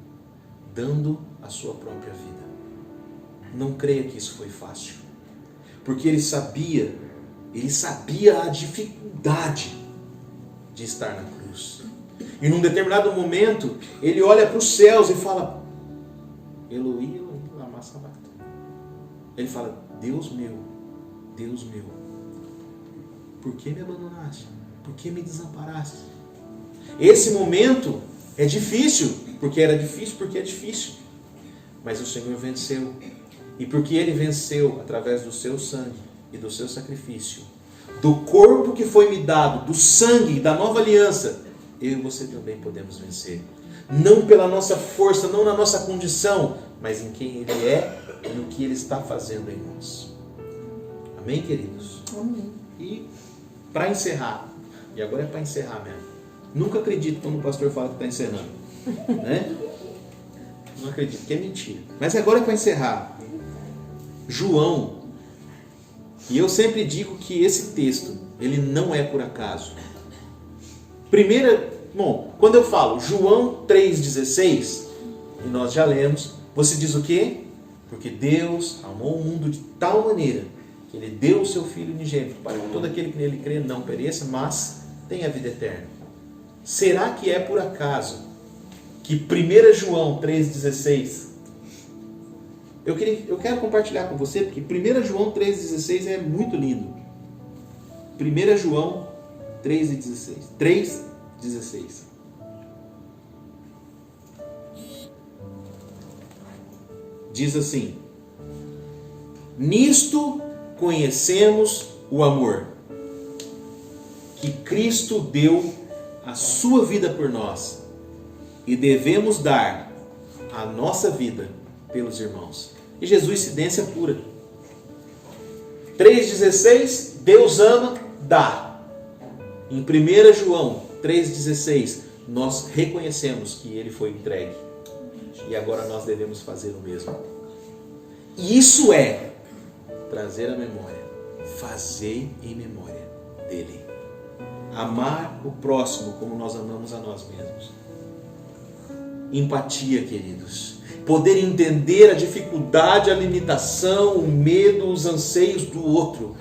dando a sua própria vida. Não creia que isso foi fácil, porque Ele sabia a dificuldade de estar na cruz. E num determinado momento, Ele olha para os céus e fala: Eloi, Eloi, lama sabachthani. Ele fala: Deus meu, por que me abandonaste? Por que me desamparaste? Esse momento é difícil, porque era difícil, porque é difícil. Mas o Senhor venceu. E porque Ele venceu através do seu sangue e do seu sacrifício, do corpo que foi me dado, do sangue, da nova aliança, eu e você também podemos vencer. Não pela nossa força, não na nossa condição, mas em quem Ele é e no que Ele está fazendo em nós. Amém, queridos? Amém. E para encerrar, e agora é para encerrar mesmo. Nunca acredito quando o pastor fala que está encerrando. Né? Não acredito, que é mentira. Mas agora é para encerrar. João, e eu sempre digo que esse texto, ele não é por acaso. Quando eu falo João 3,16, e nós já lemos, você diz o quê? Porque Deus amou o mundo de tal maneira que Ele deu o seu Filho unigênito para que todo aquele que nele crê não pereça, mas tenha a vida eterna. Será que é por acaso que 1 João 3,16, eu quero compartilhar com você, porque 1 João 3,16 é muito lindo. 1 João 3,16. Diz assim: nisto conhecemos o amor, que Cristo deu a sua vida por nós, e devemos dar a nossa vida pelos irmãos. E Jesus, incidência pura. 3,16, Deus ama, dá. Em 1 João 3,16, nós reconhecemos que Ele foi entregue. E agora nós devemos fazer o mesmo. E isso é trazer a memória, fazer em memória dele. Amar o próximo como nós amamos a nós mesmos. Empatia, queridos. Poder entender a dificuldade, a limitação, o medo, os anseios do outro.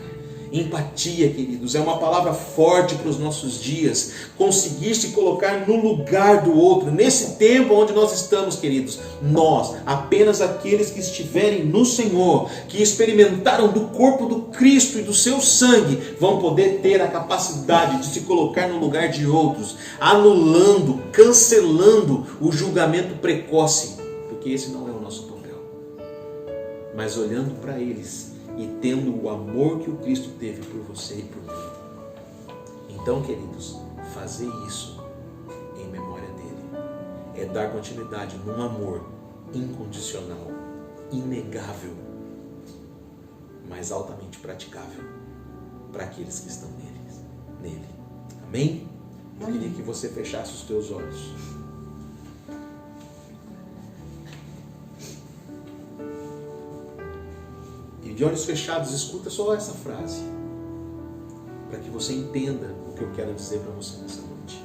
Empatia, queridos, é uma palavra forte para os nossos dias. Conseguir se colocar no lugar do outro. Nesse tempo onde nós estamos, queridos, nós, apenas aqueles que estiverem no Senhor, que experimentaram do corpo do Cristo e do seu sangue, vão poder ter a capacidade de se colocar no lugar de outros, anulando, cancelando o julgamento precoce, porque esse não é o nosso papel. Mas olhando para eles e tendo o amor que o Cristo teve por você e por mim. Então, queridos, fazer isso em memória dele é dar continuidade num amor incondicional, inegável, mas altamente praticável para aqueles que estão nele. Amém? Eu queria que você fechasse os teus olhos. De olhos fechados, escuta só essa frase, para que você entenda o que eu quero dizer para você nessa noite.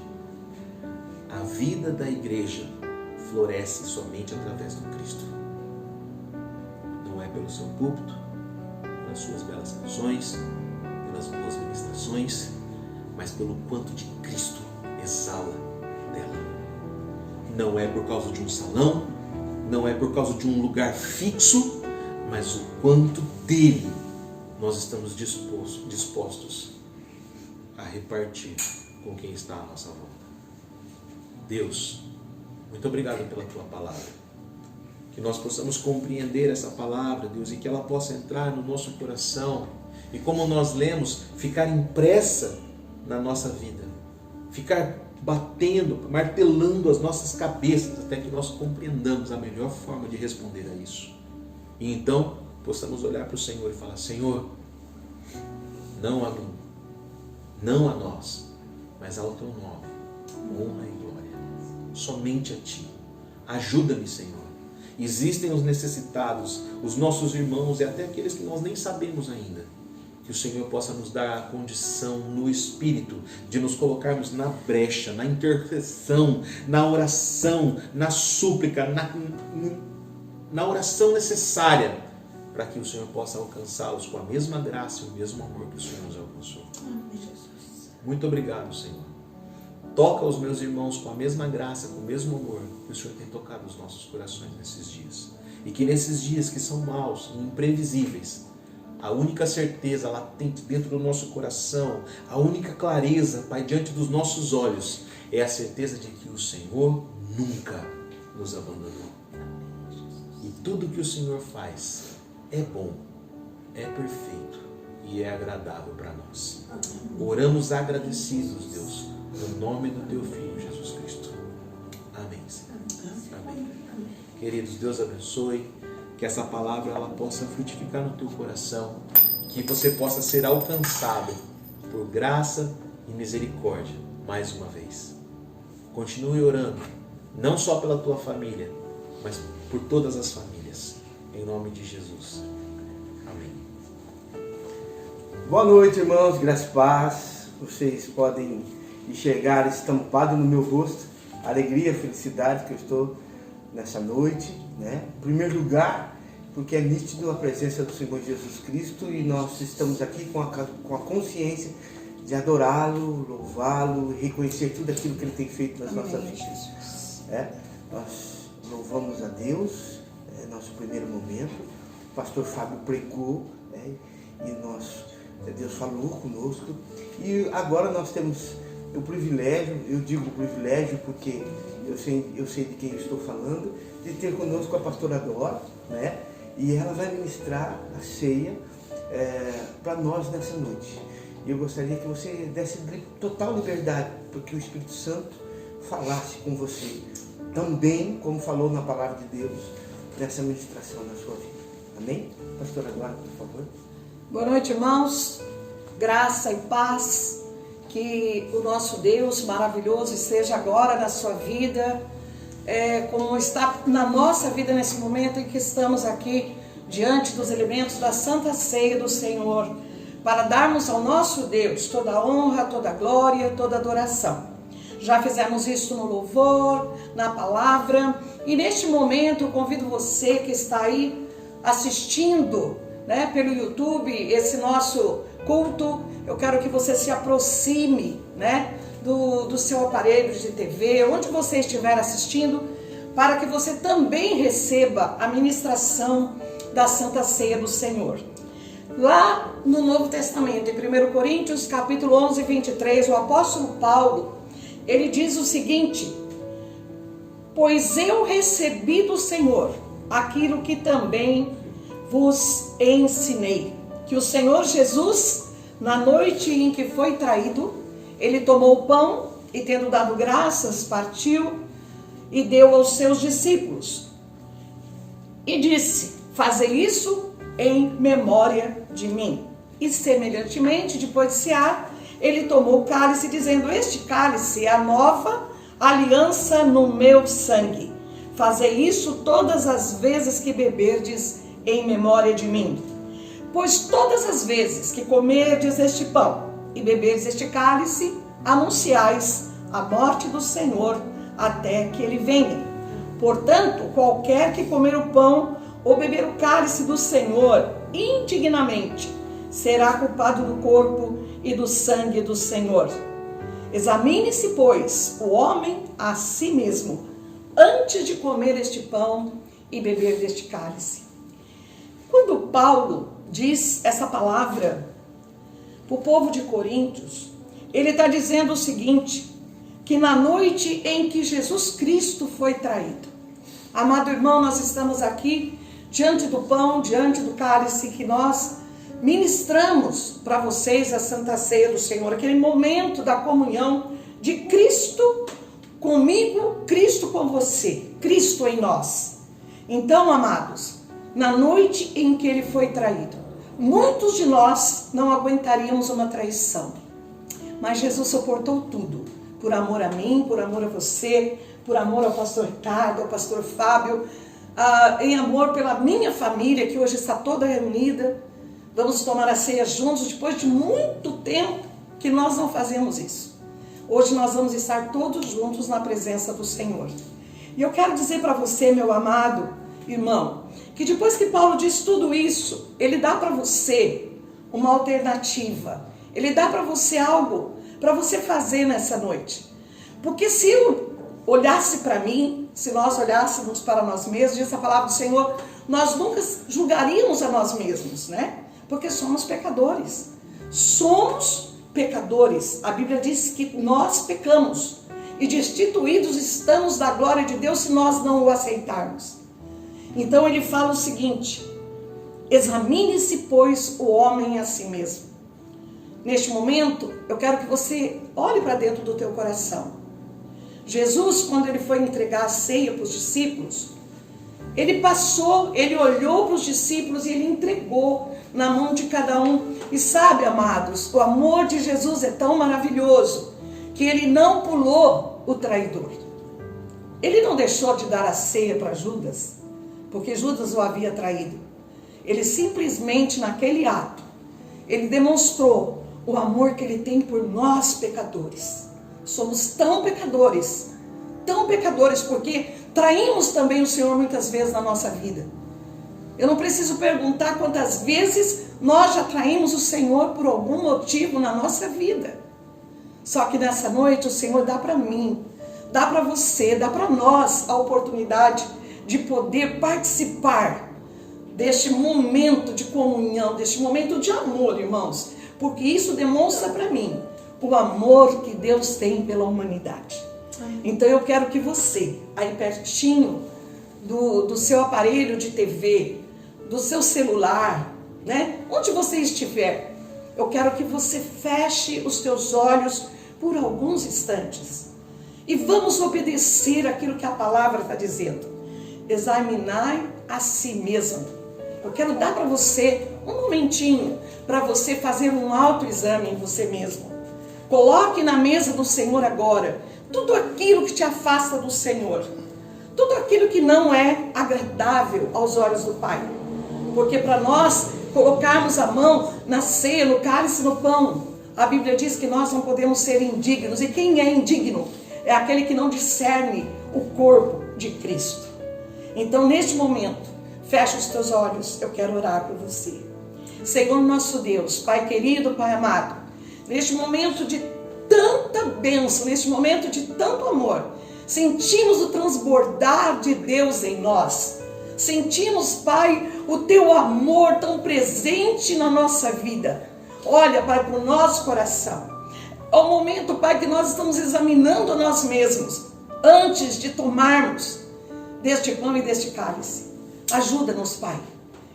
A vida da igreja floresce somente através do Cristo. Não é pelo seu púlpito, pelas suas belas canções, pelas boas ministrações, mas pelo quanto de Cristo exala dela. Não é por causa de um salão, não é por causa de um lugar fixo, mas o quanto dele nós estamos dispostos a repartir com quem está à nossa volta. Deus, muito obrigado pela tua palavra. Que nós possamos compreender essa palavra, Deus, e que ela possa entrar no nosso coração e, como nós lemos, ficar impressa na nossa vida, ficar batendo, martelando as nossas cabeças até que nós compreendamos a melhor forma de responder a isso. E então possamos olhar para o Senhor e falar: Senhor, não a mim, não a nós, mas ao teu nome, honra e glória, somente a ti. Ajuda-me, Senhor. Existem os necessitados, os nossos irmãos e até aqueles que nós nem sabemos ainda. Que o Senhor possa nos dar a condição no Espírito de nos colocarmos na brecha, na intercessão, na oração, na súplica, na oração necessária, para que o Senhor possa alcançá-los com a mesma graça e o mesmo amor que o Senhor nos alcançou. Muito obrigado, Senhor. Toca os meus irmãos com a mesma graça, com o mesmo amor que o Senhor tem tocado os nossos corações nesses dias. E que nesses dias que são maus e imprevisíveis, a única certeza latente dentro do nosso coração, a única clareza, Pai, diante dos nossos olhos, é a certeza de que o Senhor nunca nos abandonou. E tudo que o Senhor faz é bom, é perfeito e é agradável para nós. Oramos agradecidos, Deus, no nome do Teu Filho, Jesus Cristo. Amém, Senhor. Amém. Queridos, Deus abençoe, que essa palavra ela possa frutificar no teu coração, que você possa ser alcançado por graça e misericórdia, mais uma vez. Continue orando, não só pela tua família, mas por todas as famílias, em nome de Jesus. Amém. Boa noite, irmãos, graça e paz. Vocês podem enxergar estampado no meu rosto a alegria, a felicidade que eu estou nessa noite, né? Em primeiro lugar, porque é nítido a presença do Senhor Jesus Cristo e nós estamos aqui com a consciência de adorá-lo, louvá-lo, reconhecer tudo aquilo que Ele tem feito nas nossas vidas. Nós louvamos a Deus, nosso primeiro momento. O pastor Fábio pregou, e Deus falou conosco. E agora nós temos o privilégio, eu digo privilégio porque eu sei de quem eu estou falando, de ter conosco a pastora Dora, né? E ela vai ministrar a ceia para nós nessa noite. E eu gostaria que você desse total liberdade, porque o Espírito Santo falasse com você também, como falou na palavra de Deus, nessa ministração na sua vida. Amém? Pastora Dora, por favor. Boa noite, irmãos. Graça e paz. Que o nosso Deus maravilhoso esteja agora na sua vida, como está na nossa vida nesse momento em que estamos aqui diante dos elementos da Santa Ceia do Senhor, para darmos ao nosso Deus toda a honra, toda a glória, toda a adoração. Já fizemos isso no louvor, na palavra, e neste momento eu convido você que está aí assistindo, né, pelo YouTube, esse nosso culto. Eu quero que você se aproxime, né, do seu aparelho de TV, onde você estiver assistindo, para que você também receba a ministração da Santa Ceia do Senhor. Lá no Novo Testamento, em 1 Coríntios, capítulo 11, 23, o apóstolo Paulo, ele diz o seguinte: pois eu recebi do Senhor aquilo que também vos ensinei, que o Senhor Jesus, na noite em que foi traído, ele tomou o pão e, tendo dado graças, partiu e deu aos seus discípulos. E disse: fazei isso em memória de mim. E semelhantemente, depois de cear, ele tomou o cálice, dizendo: este cálice é a nova aliança no meu sangue. Fazei isso todas as vezes que beberdes em memória de mim. Pois todas as vezes que comerdes este pão e beberdes este cálice, anunciais a morte do Senhor até que ele venha. Portanto, qualquer que comer o pão ou beber o cálice do Senhor indignamente, será culpado do corpo e do sangue do Senhor. Examine-se, pois, o homem a si mesmo, antes de comer este pão e beber deste cálice. Quando Paulo diz essa palavra para o povo de Coríntios, ele está dizendo o seguinte, que na noite em que Jesus Cristo foi traído, amado irmão, nós estamos aqui diante do pão, diante do cálice, que nós ministramos para vocês a Santa Ceia do Senhor, aquele momento da comunhão de Cristo comigo, Cristo com você, Cristo em nós. Então, amados, na noite em que ele foi traído, muitos de nós não aguentaríamos uma traição, mas Jesus suportou tudo, por amor a mim, por amor a você, por amor ao pastor Ricardo, ao pastor Fábio, em amor pela minha família, que hoje está toda reunida. Vamos tomar a ceia juntos, depois de muito tempo que nós não fazemos isso. Hoje nós vamos estar todos juntos na presença do Senhor. E eu quero dizer para você, meu amado irmão, que depois que Paulo diz tudo isso, ele dá para você uma alternativa. Ele dá para você algo para você fazer nessa noite. Porque se eu olhasse para mim, se nós olhássemos para nós mesmos, diz a palavra do Senhor, nós nunca julgaríamos a nós mesmos, né? Porque somos pecadores. Somos pecadores. A Bíblia diz que nós pecamos e destituídos estamos da glória de Deus se nós não o aceitarmos. Então ele fala o seguinte: Examine-se, pois, o homem a si mesmo. Neste momento, eu quero que você olhe para dentro do teu coração. Jesus, quando ele foi entregar a ceia para os discípulos, ele olhou para os discípulos e ele entregou na mão de cada um. E sabe, amados, o amor de Jesus é tão maravilhoso que ele não pulou o traidor. Ele não deixou de dar a ceia para Judas, porque Judas o havia traído. Ele simplesmente, naquele ato, ele demonstrou o amor que ele tem por nós pecadores. Somos tão pecadores, porque traímos também o Senhor muitas vezes na nossa vida. Eu não preciso perguntar quantas vezes nós já traímos o Senhor por algum motivo na nossa vida. Só que nessa noite o Senhor dá para mim, dá para você, dá para nós a oportunidade de poder participar deste momento de comunhão, deste momento de amor, irmãos. Porque isso demonstra para mim o amor que Deus tem pela humanidade. Então eu quero que você, aí pertinho do seu aparelho de TV, do seu celular, né? Onde você estiver, eu quero que você feche os teus olhos por alguns instantes. E vamos obedecer aquilo que a palavra está dizendo. Examinai a si mesmo. Eu quero dar para você um momentinho para você fazer um autoexame em você mesmo. Coloque na mesa do Senhor agora tudo aquilo que te afasta do Senhor. Tudo aquilo que não é agradável aos olhos do Pai. Porque para nós colocarmos a mão na ceia, no cálice, no pão, a Bíblia diz que nós não podemos ser indignos. E quem é indigno? É aquele que não discerne o corpo de Cristo. Então, neste momento, fecha os teus olhos, eu quero orar por você. Senhor nosso Deus, Pai querido, Pai amado, neste momento de tanta bênção, neste momento de tanto amor, sentimos o transbordar de Deus em nós. Sentimos, Pai, o Teu amor tão presente na nossa vida. Olha, Pai, para o nosso coração. É o momento, Pai, que nós estamos examinando a nós mesmos antes de tomarmos deste pão e deste cálice. Ajuda-nos, Pai.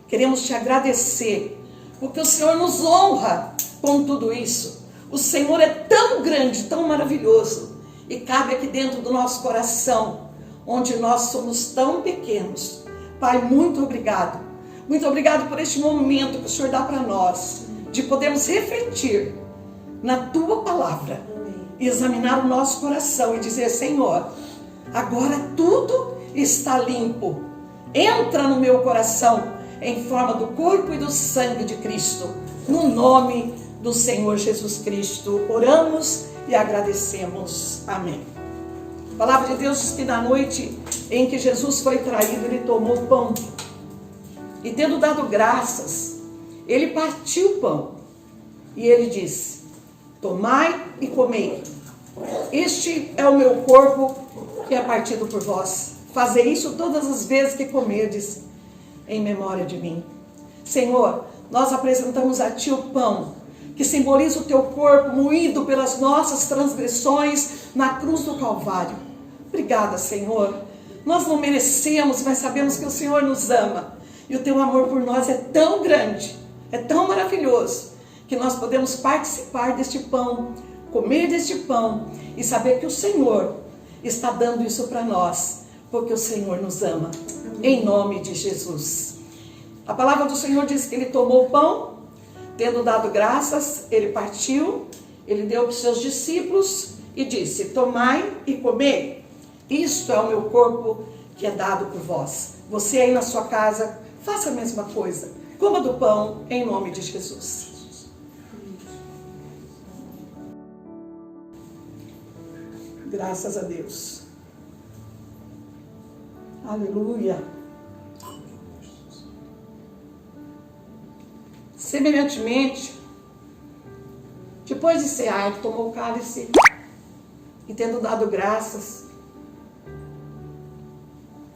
Queremos Te agradecer, porque o Senhor nos honra com tudo isso. O Senhor é tão grande, tão maravilhoso, e cabe aqui dentro do nosso coração, onde nós somos tão pequenos. Pai, muito obrigado. Muito obrigado por este momento que o Senhor dá para nós, de podermos refletir na Tua palavra, e examinar o nosso coração e dizer: Senhor, agora tudo está limpo. Entra no meu coração em forma do corpo e do sangue de Cristo. No nome do Senhor Jesus Cristo, oramos e agradecemos. Amém. A palavra de Deus diz que na noite em que Jesus foi traído, Ele tomou o pão. E tendo dado graças, Ele partiu o pão. E Ele disse: tomai e comei. Este é o meu corpo que é partido por vós. Fazei isso todas as vezes que comerdes, em memória de mim. Senhor, nós apresentamos a Ti o pão, que simboliza o Teu corpo moído pelas nossas transgressões na cruz do Calvário. Obrigada, Senhor. Nós não merecemos, mas sabemos que o Senhor nos ama. E o Teu amor por nós é tão grande, é tão maravilhoso, que nós podemos participar deste pão, comer deste pão e saber que o Senhor está dando isso para nós, porque o Senhor nos ama. Em nome de Jesus. A palavra do Senhor diz que Ele tomou o pão, tendo dado graças, Ele partiu, Ele deu para os seus discípulos e disse: tomai e comei. Isto é o meu corpo que é dado por vós. Você aí na sua casa, faça a mesma coisa. Coma do pão em nome de Jesus. Graças a Deus. Aleluia. Semelhantemente, depois de cear, Ele tomou o cálice e, tendo dado graças,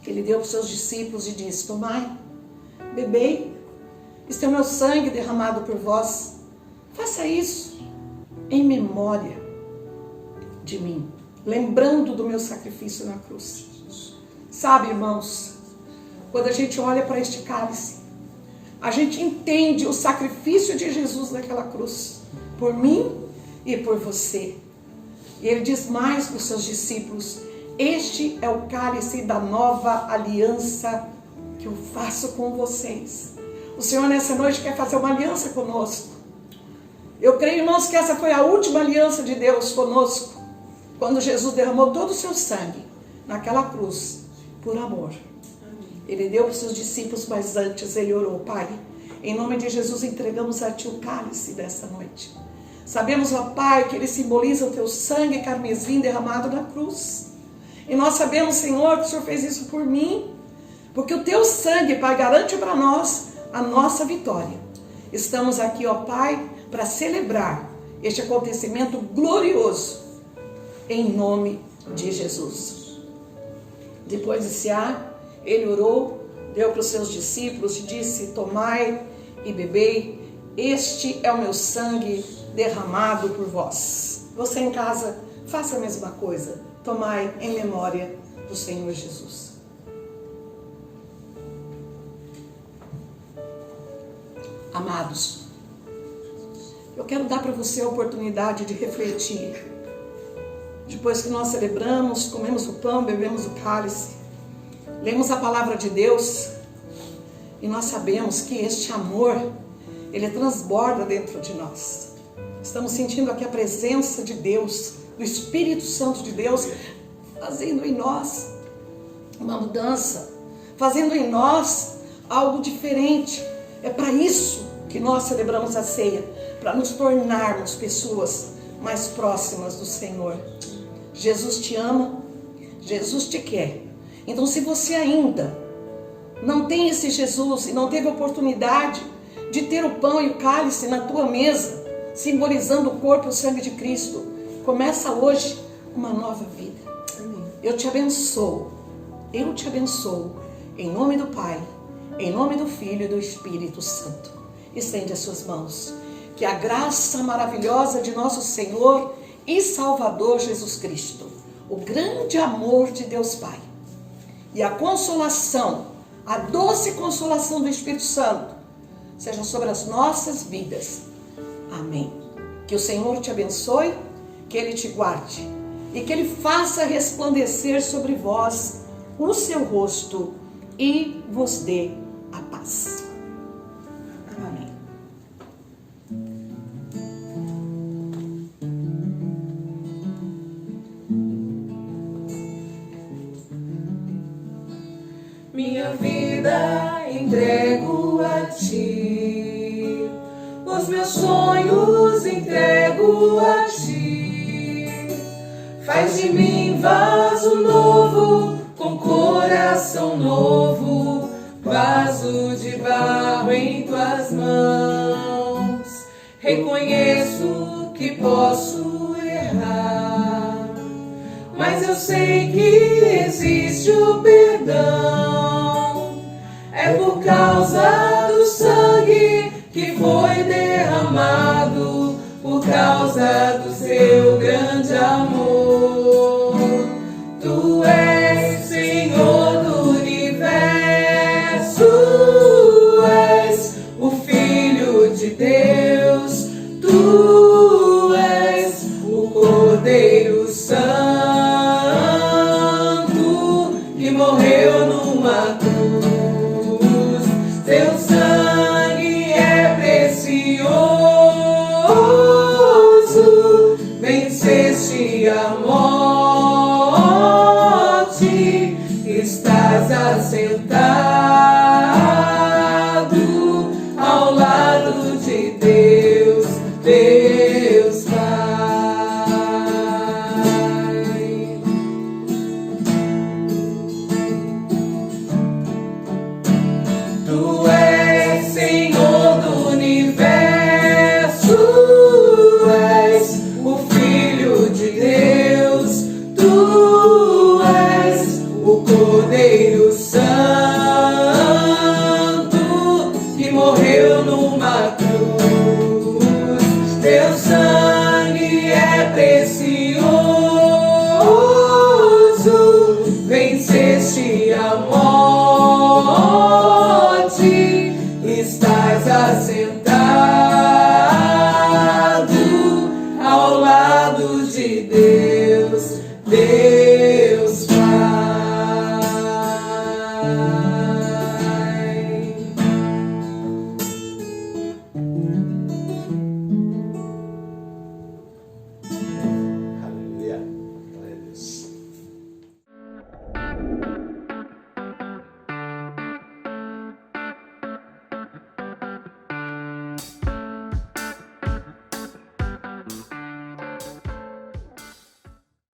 Ele deu para os seus discípulos e disse: tomai, bebei, este é o meu sangue derramado por vós. Faça isso em memória de mim, lembrando do meu sacrifício na cruz. Sabe, irmãos, quando a gente olha para este cálice, a gente entende o sacrifício de Jesus naquela cruz, por mim e por você. E ele diz mais para os seus discípulos: este é o cálice da nova aliança que eu faço com vocês. O Senhor nessa noite quer fazer uma aliança conosco. Eu creio, irmãos, que essa foi a última aliança de Deus conosco, quando Jesus derramou todo o seu sangue naquela cruz, por amor. Ele deu para os seus discípulos, mas antes ele orou: Pai, em nome de Jesus entregamos a Ti o cálice dessa noite. Sabemos, ó Pai, que ele simboliza o Teu sangue carmesim derramado na cruz. E nós sabemos, Senhor, que o Senhor fez isso por mim, porque o Teu sangue, Pai, garante para nós a nossa vitória. Estamos aqui, ó Pai, para celebrar este acontecimento glorioso, em nome de Jesus. Depois de cear, ele orou, deu para os seus discípulos e disse: tomai e bebei, este é o meu sangue derramado por vós. Você em casa, faça a mesma coisa. Tomai em memória do Senhor Jesus. Amados, eu quero dar para você a oportunidade de refletir. Depois que nós celebramos, comemos o pão, bebemos o cálice, lemos a palavra de Deus, e nós sabemos que este amor, ele transborda dentro de nós. Estamos sentindo aqui a presença de Deus, do Espírito Santo de Deus, fazendo em nós uma mudança, fazendo em nós algo diferente. É para isso que nós celebramos a ceia, para nos tornarmos pessoas mais próximas do Senhor. Jesus te ama, Jesus te quer. Então, se você ainda não tem esse Jesus e não teve a oportunidade de ter o pão e o cálice na tua mesa, simbolizando o corpo e o sangue de Cristo, começa hoje uma nova vida. Amém. Eu te abençoo, em nome do Pai, em nome do Filho e do Espírito Santo. Estende as suas mãos. Que a graça maravilhosa de nosso Senhor e Salvador Jesus Cristo, o grande amor de Deus Pai, e a consolação, a doce consolação do Espírito Santo, seja sobre as nossas vidas. Amém. Que o Senhor te abençoe, que Ele te guarde e que Ele faça resplandecer sobre vós o seu rosto e vos dê a paz. Amém. Minha vida entrego a Ti, os meus sonhos entrego a Ti. Faz de mim vaso novo, com coração novo, vaso de barro em Tuas mãos. Reconheço que posso errar, mas eu sei que existe o perdão. É por causa do sangue que foi derramado, por causa do Seu grande amor. Tu és Senhor do universo, és o Filho de Deus, Tu és o Cordeiro Santo que morreu numa cruz. Teu sangue é precioso, venceste a morte, estás assentado ao lado de Deus, Deus Pai. Tu és Senhor do universo, és o Filho de Deus, Tu és o Cordeiro Santo que morreu numa cruz. Teu sangue é precioso, venceste a morte, está estás assentado ao lado de Deus.